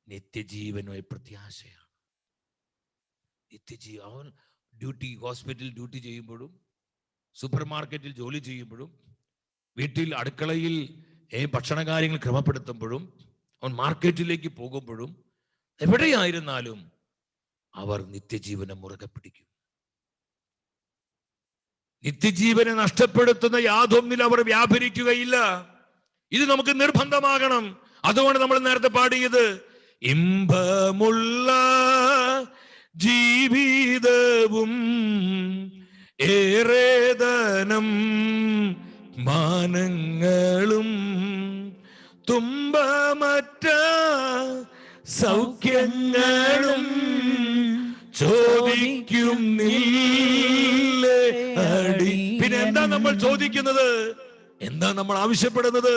നിത്യജീവനുമായി പ്രത്യാശയാണ്. അവൻ ഹോസ്പിറ്റലിൽ ഡ്യൂട്ടി ചെയ്യുമ്പോഴും, സൂപ്പർ മാർക്കറ്റിൽ ജോലി ചെയ്യുമ്പോഴും, വീട്ടിൽ അടുക്കളയിൽ ഭക്ഷണ കാര്യങ്ങൾ ക്രമപ്പെടുത്തുമ്പോഴും, അവൻ മാർക്കറ്റിലേക്ക് പോകുമ്പോഴും, എവിടെയായിരുന്നാലും അവർ നിത്യജീവനെ മുറുകെ പിടിക്കും. നിത്യജീവനെ നഷ്ടപ്പെടുത്തുന്ന യാതൊന്നിൽ അവർ വ്യാപരിക്കുകയില്ല. ഇത് നമുക്ക് നിർബന്ധമാകണം. അതുകൊണ്ട് നമ്മൾ നേരത്തെ പാടിയത്, ഇമ്പമുള്ള ജീവിതവും ഏറേധനം മാനങ്ങളും തുമ്പമറ്റ സൗഖ്യങ്ങളും ചോദിക്കുന്നില്ലേ. പിന്നെ എന്താ നമ്മൾ ചോദിക്കുന്നത്? എന്താ നമ്മൾ ആവശ്യപ്പെടുന്നത്?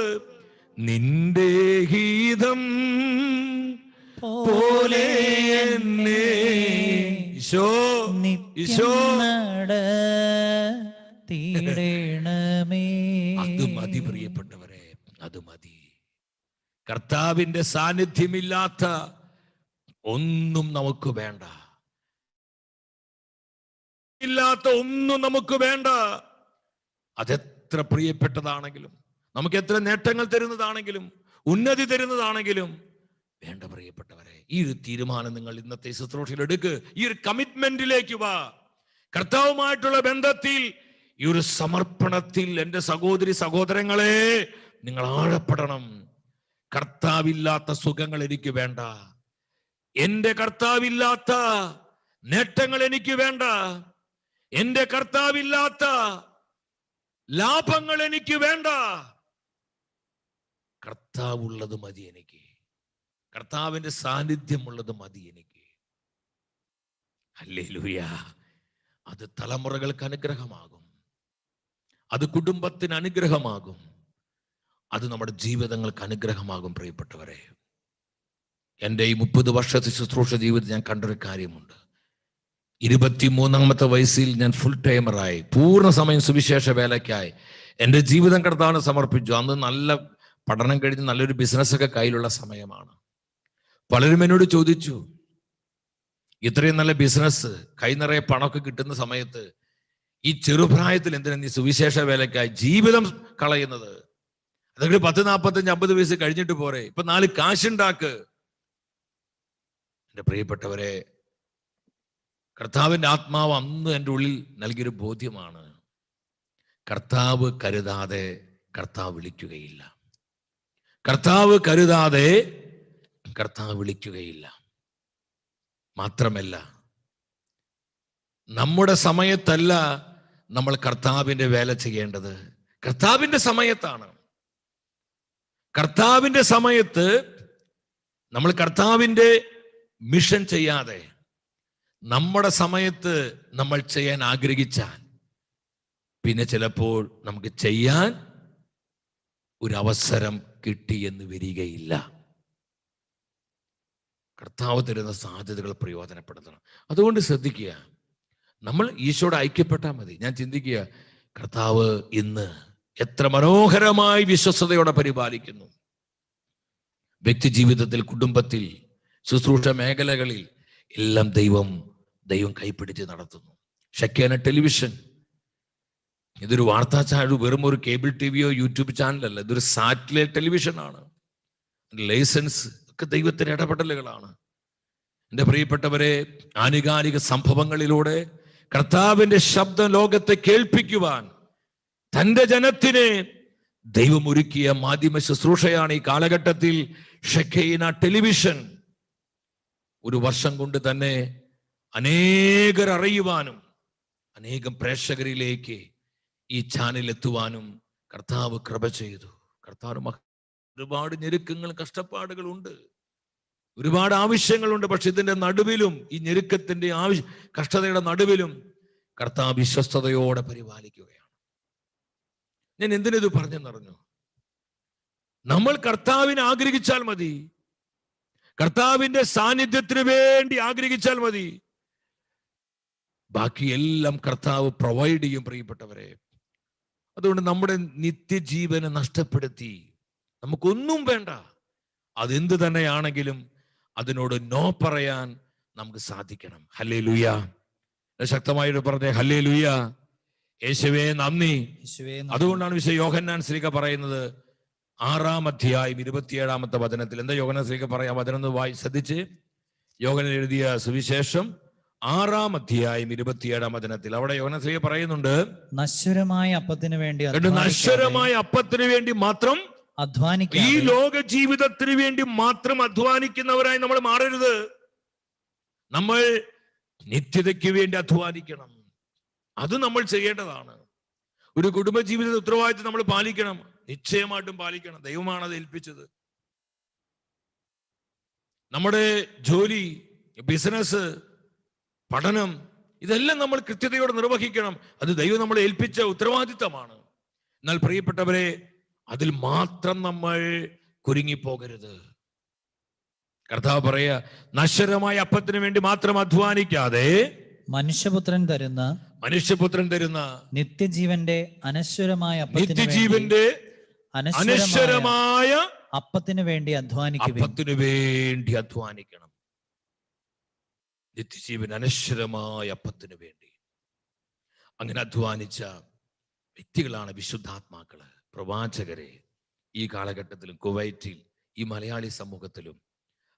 നിന്റെ ഗീതം പോലെ എന്നെ ഈശോ അത് മതി പ്രിയപ്പെട്ടവരെ, അത് മതി. കർത്താവിന്റെ സാന്നിധ്യമില്ലാത്ത ഒന്നും നമുക്ക് വേണ്ട. ഇല്ലാത്ത ഒന്നും നമുക്ക് വേണ്ട. അതെത്ര പ്രിയപ്പെട്ടതാണെങ്കിലും, നമുക്ക് എത്ര നേട്ടങ്ങൾ തരുന്നതാണെങ്കിലും, ഉന്നതി തരുന്നതാണെങ്കിലും വേണ്ട പ്രിയപ്പെട്ടവരെ. ഈ ഒരു തീരുമാനം നിങ്ങൾ ഇന്നത്തെ ശുശ്രൂഷയിൽ എടുക്ക്. ഈ ഒരു കമ്മിറ്റ്മെന്റിലേക്ക് വാ. കർത്താവുമായിട്ടുള്ള ബന്ധത്തിൽ, ഈ ഒരു സമർപ്പണത്തിൽ എൻ്റെ സഹോദരി സഹോദരങ്ങളെ നിങ്ങൾ ആഴപ്പെടണം. കർത്താവില്ലാത്ത സുഖങ്ങൾ എനിക്ക് വേണ്ട. എൻ്റെ കർത്താവില്ലാത്ത നേട്ടങ്ങൾ എനിക്ക് വേണ്ട. എൻ്റെ കർത്താവില്ലാത്ത ലാഭങ്ങൾ എനിക്ക് വേണ്ട. കർത്താവുള്ളത് മതി എനിക്ക്. കർത്താവിന്റെ സാന്നിധ്യമുള്ളത് മതി എനിക്ക്. ഹല്ലേലൂയ. അത് തലമുറകൾക്ക് അനുഗ്രഹമാകും. അത് കുടുംബത്തിന് അനുഗ്രഹമാകും. അത് നമ്മുടെ ജീവിതങ്ങൾക്ക് അനുഗ്രഹമാകും പ്രിയപ്പെട്ടവരെ. എൻ്റെ ഈ 30 വർഷത്തെ ശുശ്രൂഷ ജീവിതത്തിൽ ഞാൻ കണ്ടൊരു കാര്യമുണ്ട്. 23-ാമത്തെ വയസ്സിൽ ഞാൻ ഫുൾ ടൈമറായി, പൂർണ്ണ സമയം സുവിശേഷ വേലയ്ക്കായി എൻ്റെ ജീവിതം കർത്താവിന് സമർപ്പിച്ചു. അന്ന് നല്ല പഠനം കഴിഞ്ഞ് നല്ലൊരു ബിസിനസ്സൊക്കെ കയ്യിലുള്ള സമയമാണ്. പലരും എന്നോട് ചോദിച്ചു, ഇത്രയും നല്ല ബിസിനസ്, കൈ നിറയെ പണമൊക്കെ കിട്ടുന്ന സമയത്ത് ഈ ചെറുപ്രായത്തിൽ എന്തിനാ നീ സുവിശേഷ വേലയ്ക്കായി ജീവിതം കളയുന്നത്? അതൊക്കെ 10, 45, 50 വയസ്സ് കഴിഞ്ഞിട്ട് പോരെ, ഇപ്പൊ 4 കാശുണ്ടാക്ക്. എൻ്റെ പ്രിയപ്പെട്ടവരെ, കർത്താവിൻ്റെ ആത്മാവ് അന്ന് എൻ്റെ ഉള്ളിൽ നൽകിയൊരു ബോധ്യമാണ്. കർത്താവ് കരുതാതെ കർത്താവ് വിളിക്കുകയില്ല. കർത്താവ് കരുതാതെ കർത്താവ് വിളിക്കുകയില്ല. മാത്രമല്ല, നമ്മുടെ സമയത്തല്ല നമ്മൾ കർത്താവിൻ്റെ വേല ചെയ്യേണ്ടത്, കർത്താവിൻ്റെ സമയത്താണ്. കർത്താവിൻ്റെ സമയത്ത് നമ്മൾ കർത്താവിൻ്റെ മിഷൻ ചെയ്യാതെ നമ്മുടെ സമയത്ത് നമ്മൾ ചെയ്യാൻ ആഗ്രഹിച്ചാൽ പിന്നെ ചിലപ്പോൾ നമുക്ക് ചെയ്യാൻ ഒരു അവസരം കിട്ടി എന്ന് വരികയില്ല. കർത്താവ് തരുന്ന സാധ്യതകൾ പ്രയോജനപ്പെടുത്തണം. അതുകൊണ്ട് ശ്രദ്ധിക്കുക, നമ്മൾ ഈശോയോട് ഐക്യപ്പെട്ടാൽ മതി. ഞാൻ ചിന്തിക്കുക, കർത്താവ് ഇന്ന് എത്ര മനോഹരമായി വിശ്വസ്തയോടെ പരിപാലിക്കുന്നു. വ്യക്തി ജീവിതത്തിൽ, കുടുംബത്തിൽ, ശുശ്രൂഷ മേഖലകളിൽ എല്ലാം ദൈവം കൈപ്പിടിച്ച് നടത്തുന്നു. ഷെക്കേന ടെലിവിഷൻ ഇതൊരു വാർത്താ ചാനൽ, വെറും ഒരു കേബിൾ ടിവിയോ യൂട്യൂബ് ചാനലല്ല, ഇതൊരു സാറ്റലൈറ്റ് ടെലിവിഷനാണ്. ലൈസൻസ് ഒക്കെ ദൈവത്തിന്റെ ഇടപെടലുകളാണ്. എൻ്റെ പ്രിയപ്പെട്ടവരെ, ആനുകാലിക സംഭവങ്ങളിലൂടെ കർത്താവിന്റെ ശബ്ദം ലോകത്തെ കേൾപ്പിക്കുവാൻ തന്റെ ജനത്തിനെ ദൈവം ഒരുക്കിയ മാധ്യമ ശുശ്രൂഷയാണ് ഈ കാലഘട്ടത്തിൽ ഷെഖീന ടെലിവിഷൻ. ഒരു വർഷം കൊണ്ട് തന്നെ അനേകർ അറിയുവാനും അനേകം പ്രേക്ഷകരിലേക്ക് ഈ ചാനൽ എത്തുവാനും കർത്താവ് കൃപ ചെയ്തു. കർത്താവ് ഒരുപാട് ഞെരുക്കങ്ങളും കഷ്ടപ്പാടുകളുണ്ട്, ഒരുപാട് ആവശ്യങ്ങളുണ്ട്. പക്ഷെ ഇതിന്റെ നടുവിലും, ഈ ഞെരുക്കത്തിന്റെ കഷ്ടതയുടെ നടുവിലും കർത്താവ് വിശ്വസ്തയോടെ പരിപാലിക്കുകയാണ്. ഞാൻ എന്തിനത് പറഞ്ഞെന്നറിഞ്ഞു? നമ്മൾ കർത്താവിനെ ആഗ്രഹിച്ചാൽ മതി, കർത്താവിന്റെ സാന്നിധ്യത്തിന് വേണ്ടി ആഗ്രഹിച്ചാൽ മതി, ബാക്കിയെല്ലാം കർത്താവ് പ്രൊവൈഡ് ചെയ്യും. പ്രിയപ്പെട്ടവരെ, അതുകൊണ്ട് നമ്മുടെ നിത്യജീവനെ നഷ്ടപ്പെടുത്തി നമുക്കൊന്നും വേണ്ട, അതെന്ത് തന്നെയാണെങ്കിലും അതിനോട് നോ പറയാൻ നമുക്ക് സാധിക്കണം. ഹല്ലേലൂയ. ശക്തമായിട്ട് പറഞ്ഞേ ഹല്ലേലൂയ. യേശുവേ നന്ദി. അതുകൊണ്ടാണ് വിശുദ്ധ യോഹന്നാൻ ശ്ലീഹ പറയുന്നത് 6-ാം അധ്യായം 27-ാമത്തെ വചനത്തിൽ. എന്താ യോഹന്നാൻ ശ്ലീഹ പറയാം? വചനം ഒന്ന് ശ്രദ്ധിച്ച്. യോഹന്നാൻ എഴുതിയ സുവിശേഷം 6-ാം അധ്യായം 27-ാം വചനത്തിൽ അവിടെ യോഹന്നാൻ ശ്ലീഹ പറയുന്നുണ്ട്, നശ്വരമായ അപ്പത്തിന് വേണ്ടി മാത്രം അധ്വാനിക്കുക. ഈ ലോക ജീവിതത്തിന് വേണ്ടി മാത്രം അധ്വാനിക്കുന്നവരായി നമ്മൾ മാറരുത്. നമ്മൾ നിത്യതയ്ക്ക് വേണ്ടി അധ്വാനിക്കണം. അത് നമ്മൾ ചെയ്യേണ്ടതാണ്. ഒരു കുടുംബ ജീവിത ഉത്തരവാദിത്വം നമ്മൾ പാലിക്കണം, നിശ്ചയമായിട്ടും പാലിക്കണം. ദൈവമാണ് അത് ഏൽപ്പിച്ചത്. നമ്മുടെ ജോലി, ബിസിനസ്, പഠനം, ഇതെല്ലാം നമ്മൾ കൃത്യതയോടെ നിർവഹിക്കണം. അത് ദൈവം നമ്മളെ ഏൽപ്പിച്ച ഉത്തരവാദിത്തമാണ്. എന്നാൽ പ്രിയപ്പെട്ടവരെ, അതിൽ മാത്രം നമ്മൾ കുരുങ്ങിപ്പോകരുത്. കർത്താവ് പറയാ, നശ്വരമായ അപ്പത്തിന് വേണ്ടി മാത്രം അധ്വാനിക്കാതെ മനുഷ്യപുത്രൻ തരുന്ന നിത്യജീവന്റെ അനശ്വരമായ അപ്പത്തിന് വേണ്ടി അധ്വാനിക്കണം. നിത്യജീവൻ അനശ്വരമായ അപ്പത്തിന് വേണ്ടി അങ്ങനെ അധ്വാനിച്ച വ്യക്തികളാണ് വിശുദ്ധാത്മാക്കള്, പ്രവാചകരെ. ഈ കാലഘട്ടത്തിലും കുവൈറ്റിൽ, ഈ മലയാളി സമൂഹത്തിലും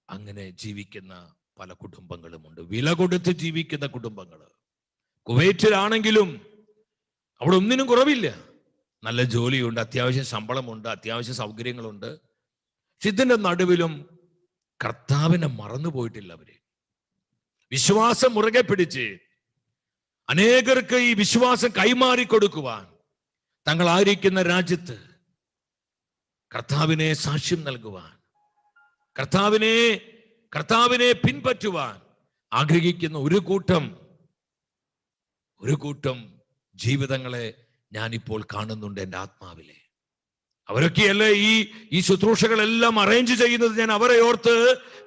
അങ്ങനെ ജീവിക്കുന്ന പല കുടുംബങ്ങളുമുണ്ട്. വില കൊടുത്ത് ജീവിക്കുന്ന കുടുംബങ്ങൾ. കുവൈറ്റിലാണെങ്കിലും അവിടെ ഒന്നിനും കുറവില്ല. നല്ല ജോലിയുണ്ട്, അത്യാവശ്യം ശമ്പളമുണ്ട്, അത്യാവശ്യ സൗകര്യങ്ങളുണ്ട്. പക്ഷെ ഇതിന്റെ നടുവിലും കർത്താവിനെ മറന്നുപോയിട്ടില്ല. അവര് വിശ്വാസം മുറുകെ പിടിച്ച് അനേകർക്ക് ഈ വിശ്വാസം കൈമാറി കൊടുക്കുവാൻ തങ്ങളായിരിക്കുന്ന രാജ്യത്ത് കർത്താവിനെ സാക്ഷ്യം നൽകുവാൻ, കർത്താവിനെ പിൻപറ്റുവാൻ ആഗ്രഹിക്കുന്ന ഒരു കൂട്ടം ജീവിതങ്ങളെ ഞാനിപ്പോൾ കാണുന്നുണ്ട് എൻ്റെ ആത്മാവിലെ. അവരൊക്കെയല്ലേ ഈ ശുശ്രൂഷകളെല്ലാം അറേഞ്ച് ചെയ്യുന്നത്. ഞാൻ അവരെ ഓർത്ത്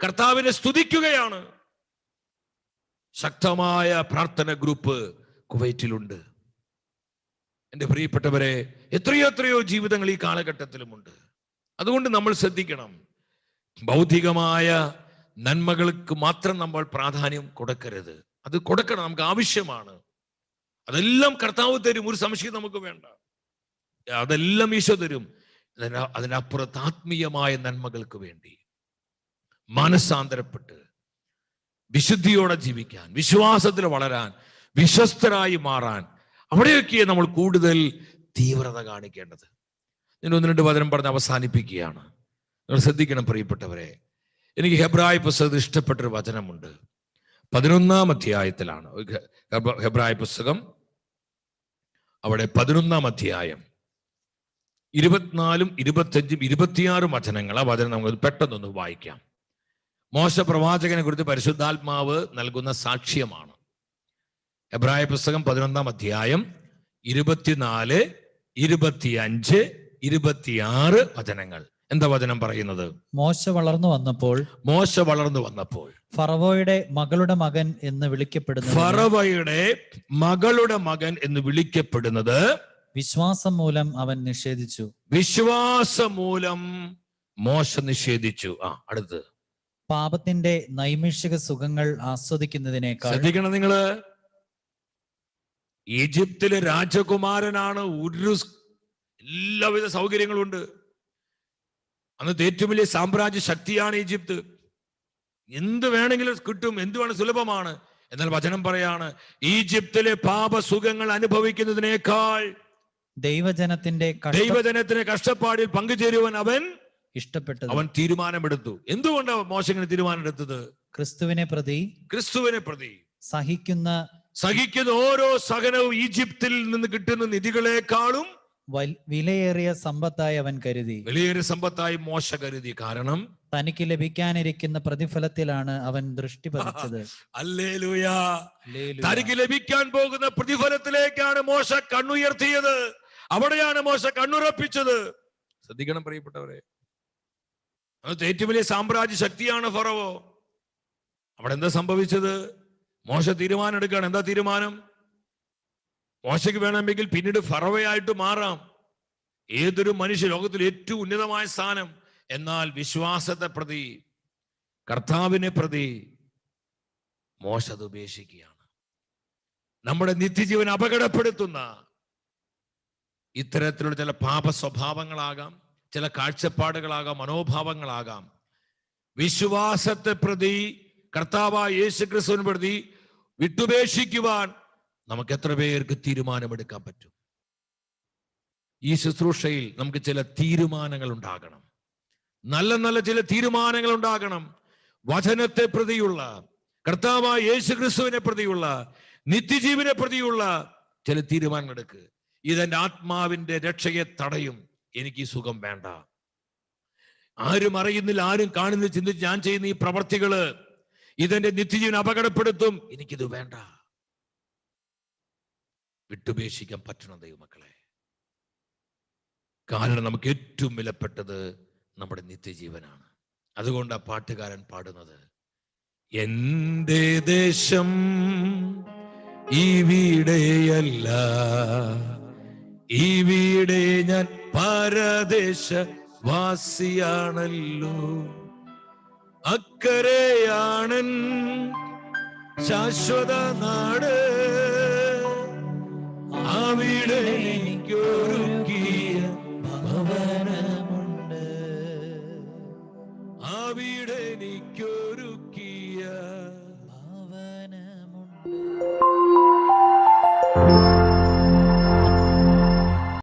കർത്താവിനെ സ്തുതിക്കുകയാണ്. ശക്തമായ പ്രാർത്ഥന ഗ്രൂപ്പ് കുവൈറ്റിലുണ്ട്. എൻ്റെ പ്രിയപ്പെട്ടവരെ, എത്രയോ ജീവിതങ്ങൾ ഈ കാലഘട്ടത്തിലുമുണ്ട്. അതുകൊണ്ട് നമ്മൾ ശ്രദ്ധിക്കണം. ഭൗതികമായ നന്മകൾക്ക് മാത്രം നമ്മൾ പ്രാധാന്യം കൊടുക്കരുത്. അത് കൊടുക്കണം, നമുക്ക് ആവശ്യമാണ്. അതെല്ലാം കർത്താവ് തരും, ഒരു സംശയം നമുക്ക് വേണ്ട. അതെല്ലാം ഈശോ തരും. അതിനപ്പുറത്ത് ആത്മീയമായ നന്മകൾക്ക് വേണ്ടി മാനസാന്തരപ്പെട്ട് വിശുദ്ധിയോടെ ജീവിക്കാൻ, വിശ്വാസത്തിൽ വളരാൻ, വിശ്വസ്തരായി മാറാൻ, അവിടെയൊക്കെ നമ്മൾ കൂടുതൽ തീവ്രത കാണിക്കേണ്ടത്. ഞാൻ 1-2 വചനം പറഞ്ഞ് അവസാനിപ്പിക്കുകയാണ്. നിങ്ങൾ ശ്രദ്ധിക്കണം പ്രിയപ്പെട്ടവരെ. എനിക്ക് ഹെബ്രായ പുസ്തകത്തിൽ ഇഷ്ടപ്പെട്ടൊരു വചനമുണ്ട്. 11-ാം അധ്യായത്തിലാണ്. ഹെബ്രായ പുസ്തകം അവിടെ 11-ാം അധ്യായം 24, 25, 26 വചനങ്ങൾ. ആ വചനം നമുക്ക് പെട്ടെന്നൊന്ന് വായിക്കാം. മോശ പ്രവാചകനെ കുറിച്ച് പരിശുദ്ധാത്മാവ് നൽകുന്ന സാക്ഷ്യമാണ്. ഹെബ്രായ പുസ്തകം 11-ാം അധ്യായം 24, 25, 26 വചനങ്ങൾ. എന്താ വചനം പറയുന്നത്? മോശ വളർന്നു വന്നപ്പോൾ ഫറവോയുടെ മകളുടെ മകൻ എന്ന് വിളിക്കപ്പെടുന്നത് വിശ്വാസം മൂലം അവൻ നിഷേധിച്ചു. വിശ്വാസം മൂലം മോശ നിഷേധിച്ചു. അടുത്ത് പാപത്തിന്റെ നൈമിഷിക സുഖങ്ങൾ ആസ്വദിക്കുന്നതിനേക്കാൾ. ശ്രദ്ധിക്കണം നിങ്ങള്, ഈജിപ്തിലെ രാജകുമാരനാണ്. എല്ലാവിധ സൗകര്യങ്ങളും ഉണ്ട്. അന്നത്തെ ഏറ്റവും വലിയ സാമ്രാജ്യ ശക്തിയാണ് ഈജിപ്ത്. എന്ത് വേണമെങ്കിലും കിട്ടും, എന്ത് വേണം സുലഭമാണ്. എന്നാൽ വചനം പറയാണ്, ഈജിപ്തിലെ പാപസുഖങ്ങൾ അനുഭവിക്കുന്നതിനേക്കാൾ ദൈവജനത്തിന്റെ കഷ്ടപ്പാടിൽ പങ്കുചേരുവാൻ അവൻ ഇഷ്ടപ്പെട്ടു. അവൻ തീരുമാനമെടുത്തു. എന്തുകൊണ്ടാണ് മോശെ ഇങ്ങനെ തീരുമാനമെടുത്തത്? ക്രിസ്തുവിനെ പ്രതി സഹിക്കുന്ന ഓരോ സഹനവും ഈജിപ്തിൽ നിന്ന് കിട്ടുന്ന നിധികളെക്കാളും വിലയേറിയ സമ്പത്തായി അവൻ കരുതി. വിലയേറിയ സമ്പത്തായി മോശ കരുതി. കാരണം തനിക്ക് ലഭിക്കാനിരിക്കുന്ന പ്രതിഫലത്തിലാണ് അവൻ ദൃഷ്ടി പതിച്ചത്. ഹല്ലേലൂയ. തനിക്ക് ലഭിക്കാൻ പോകുന്ന പ്രതിഫലത്തിലേക്കാണ് മോശ കണ്ണുയർത്തിയത്. അവിടെയാണ് മോശ കണ്ണുറപ്പിച്ചത്. ശ്രദ്ധിക്കണം പ്രിയപ്പെട്ടവരെ, അത് ഏറ്റവും വലിയ സാമ്രാജ്യ ശക്തിയാണ് ഫറവോ. അവിടെ എന്താ സംഭവിച്ചത്? മോശ തീരുമാനം എടുക്കുകയാണ്. എന്താ തീരുമാനം? മോശയ്ക്ക് വേണമെങ്കിൽ പിന്നീട് ഫറവയായിട്ട് മാറാം. ഏതൊരു മനുഷ്യ ലോകത്തിൽ ഏറ്റവും ഉന്നതമായ സ്ഥാനം. എന്നാൽ വിശ്വാസത്തെ പ്രതി, കർത്താവിനെ പ്രതി മോശ അത് ഉപേക്ഷിക്കുകയാണ്. നമ്മുടെ നിത്യജീവൻ അപകടപ്പെടുത്തുന്ന ഇത്തരത്തിലുള്ള ചില പാപ സ്വഭാവങ്ങളാകാം, ചില കാഴ്ചപ്പാടുകളാകാം, മനോഭാവങ്ങളാകാം. വിശ്വാസത്തെ പ്രതി, കർത്താവായ യേശുക്രിസ്തുവിനെ പ്രതി വിട്ടുപേക്ഷിക്കുവാൻ നമുക്ക് എത്ര പേർക്ക് തീരുമാനമെടുക്കാൻ പറ്റും? ഈ ശുശ്രൂഷയിൽ നമുക്ക് ചില തീരുമാനങ്ങൾ ഉണ്ടാകണം. നല്ല നല്ല ചില തീരുമാനങ്ങൾ ഉണ്ടാകണം. വചനത്തെ പ്രതിയുള്ള, കർത്താവായ യേശുക്രിസ്തുവിനെ പ്രതിയുള്ള, നിത്യജീവനെ പ്രതിയുള്ള ചില തീരുമാനങ്ങൾ എടുക്കുക. ഇതെന്റെ ആത്മാവിന്റെ രക്ഷയെ തടയും. എനിക്ക് ഈ സുഖം വേണ്ട. ആരും അറിയുന്നില്ല, ആരും കാണുന്നില്ല, ചിന്തിച്ച് ഞാൻ ചെയ്യുന്ന ഈ പ്രവർത്തികള് ഇതെന്റെ നിത്യജീവൻ അപകടപ്പെടുത്തും. എനിക്കിത് വേണ്ട. വിട്ടുപേക്ഷിക്കാൻ പറ്റണം ദൈവമക്കളെ. കാരണം നമുക്ക് ഏറ്റവും വിലപ്പെട്ടത് നമ്മുടെ നിത്യജീവനാണ്. അതുകൊണ്ട് ആ പാട്ടുകാരൻ പാടുന്നത്, എന്റെ ദേശം ഇവിടെയല്ല, ഇവിടെ ഞാൻ പരദേശവാസിയാണല്ലോ, അക്കരെയാണൻ ശാശ്വത നാട്, അവിടെ എനിക്കോ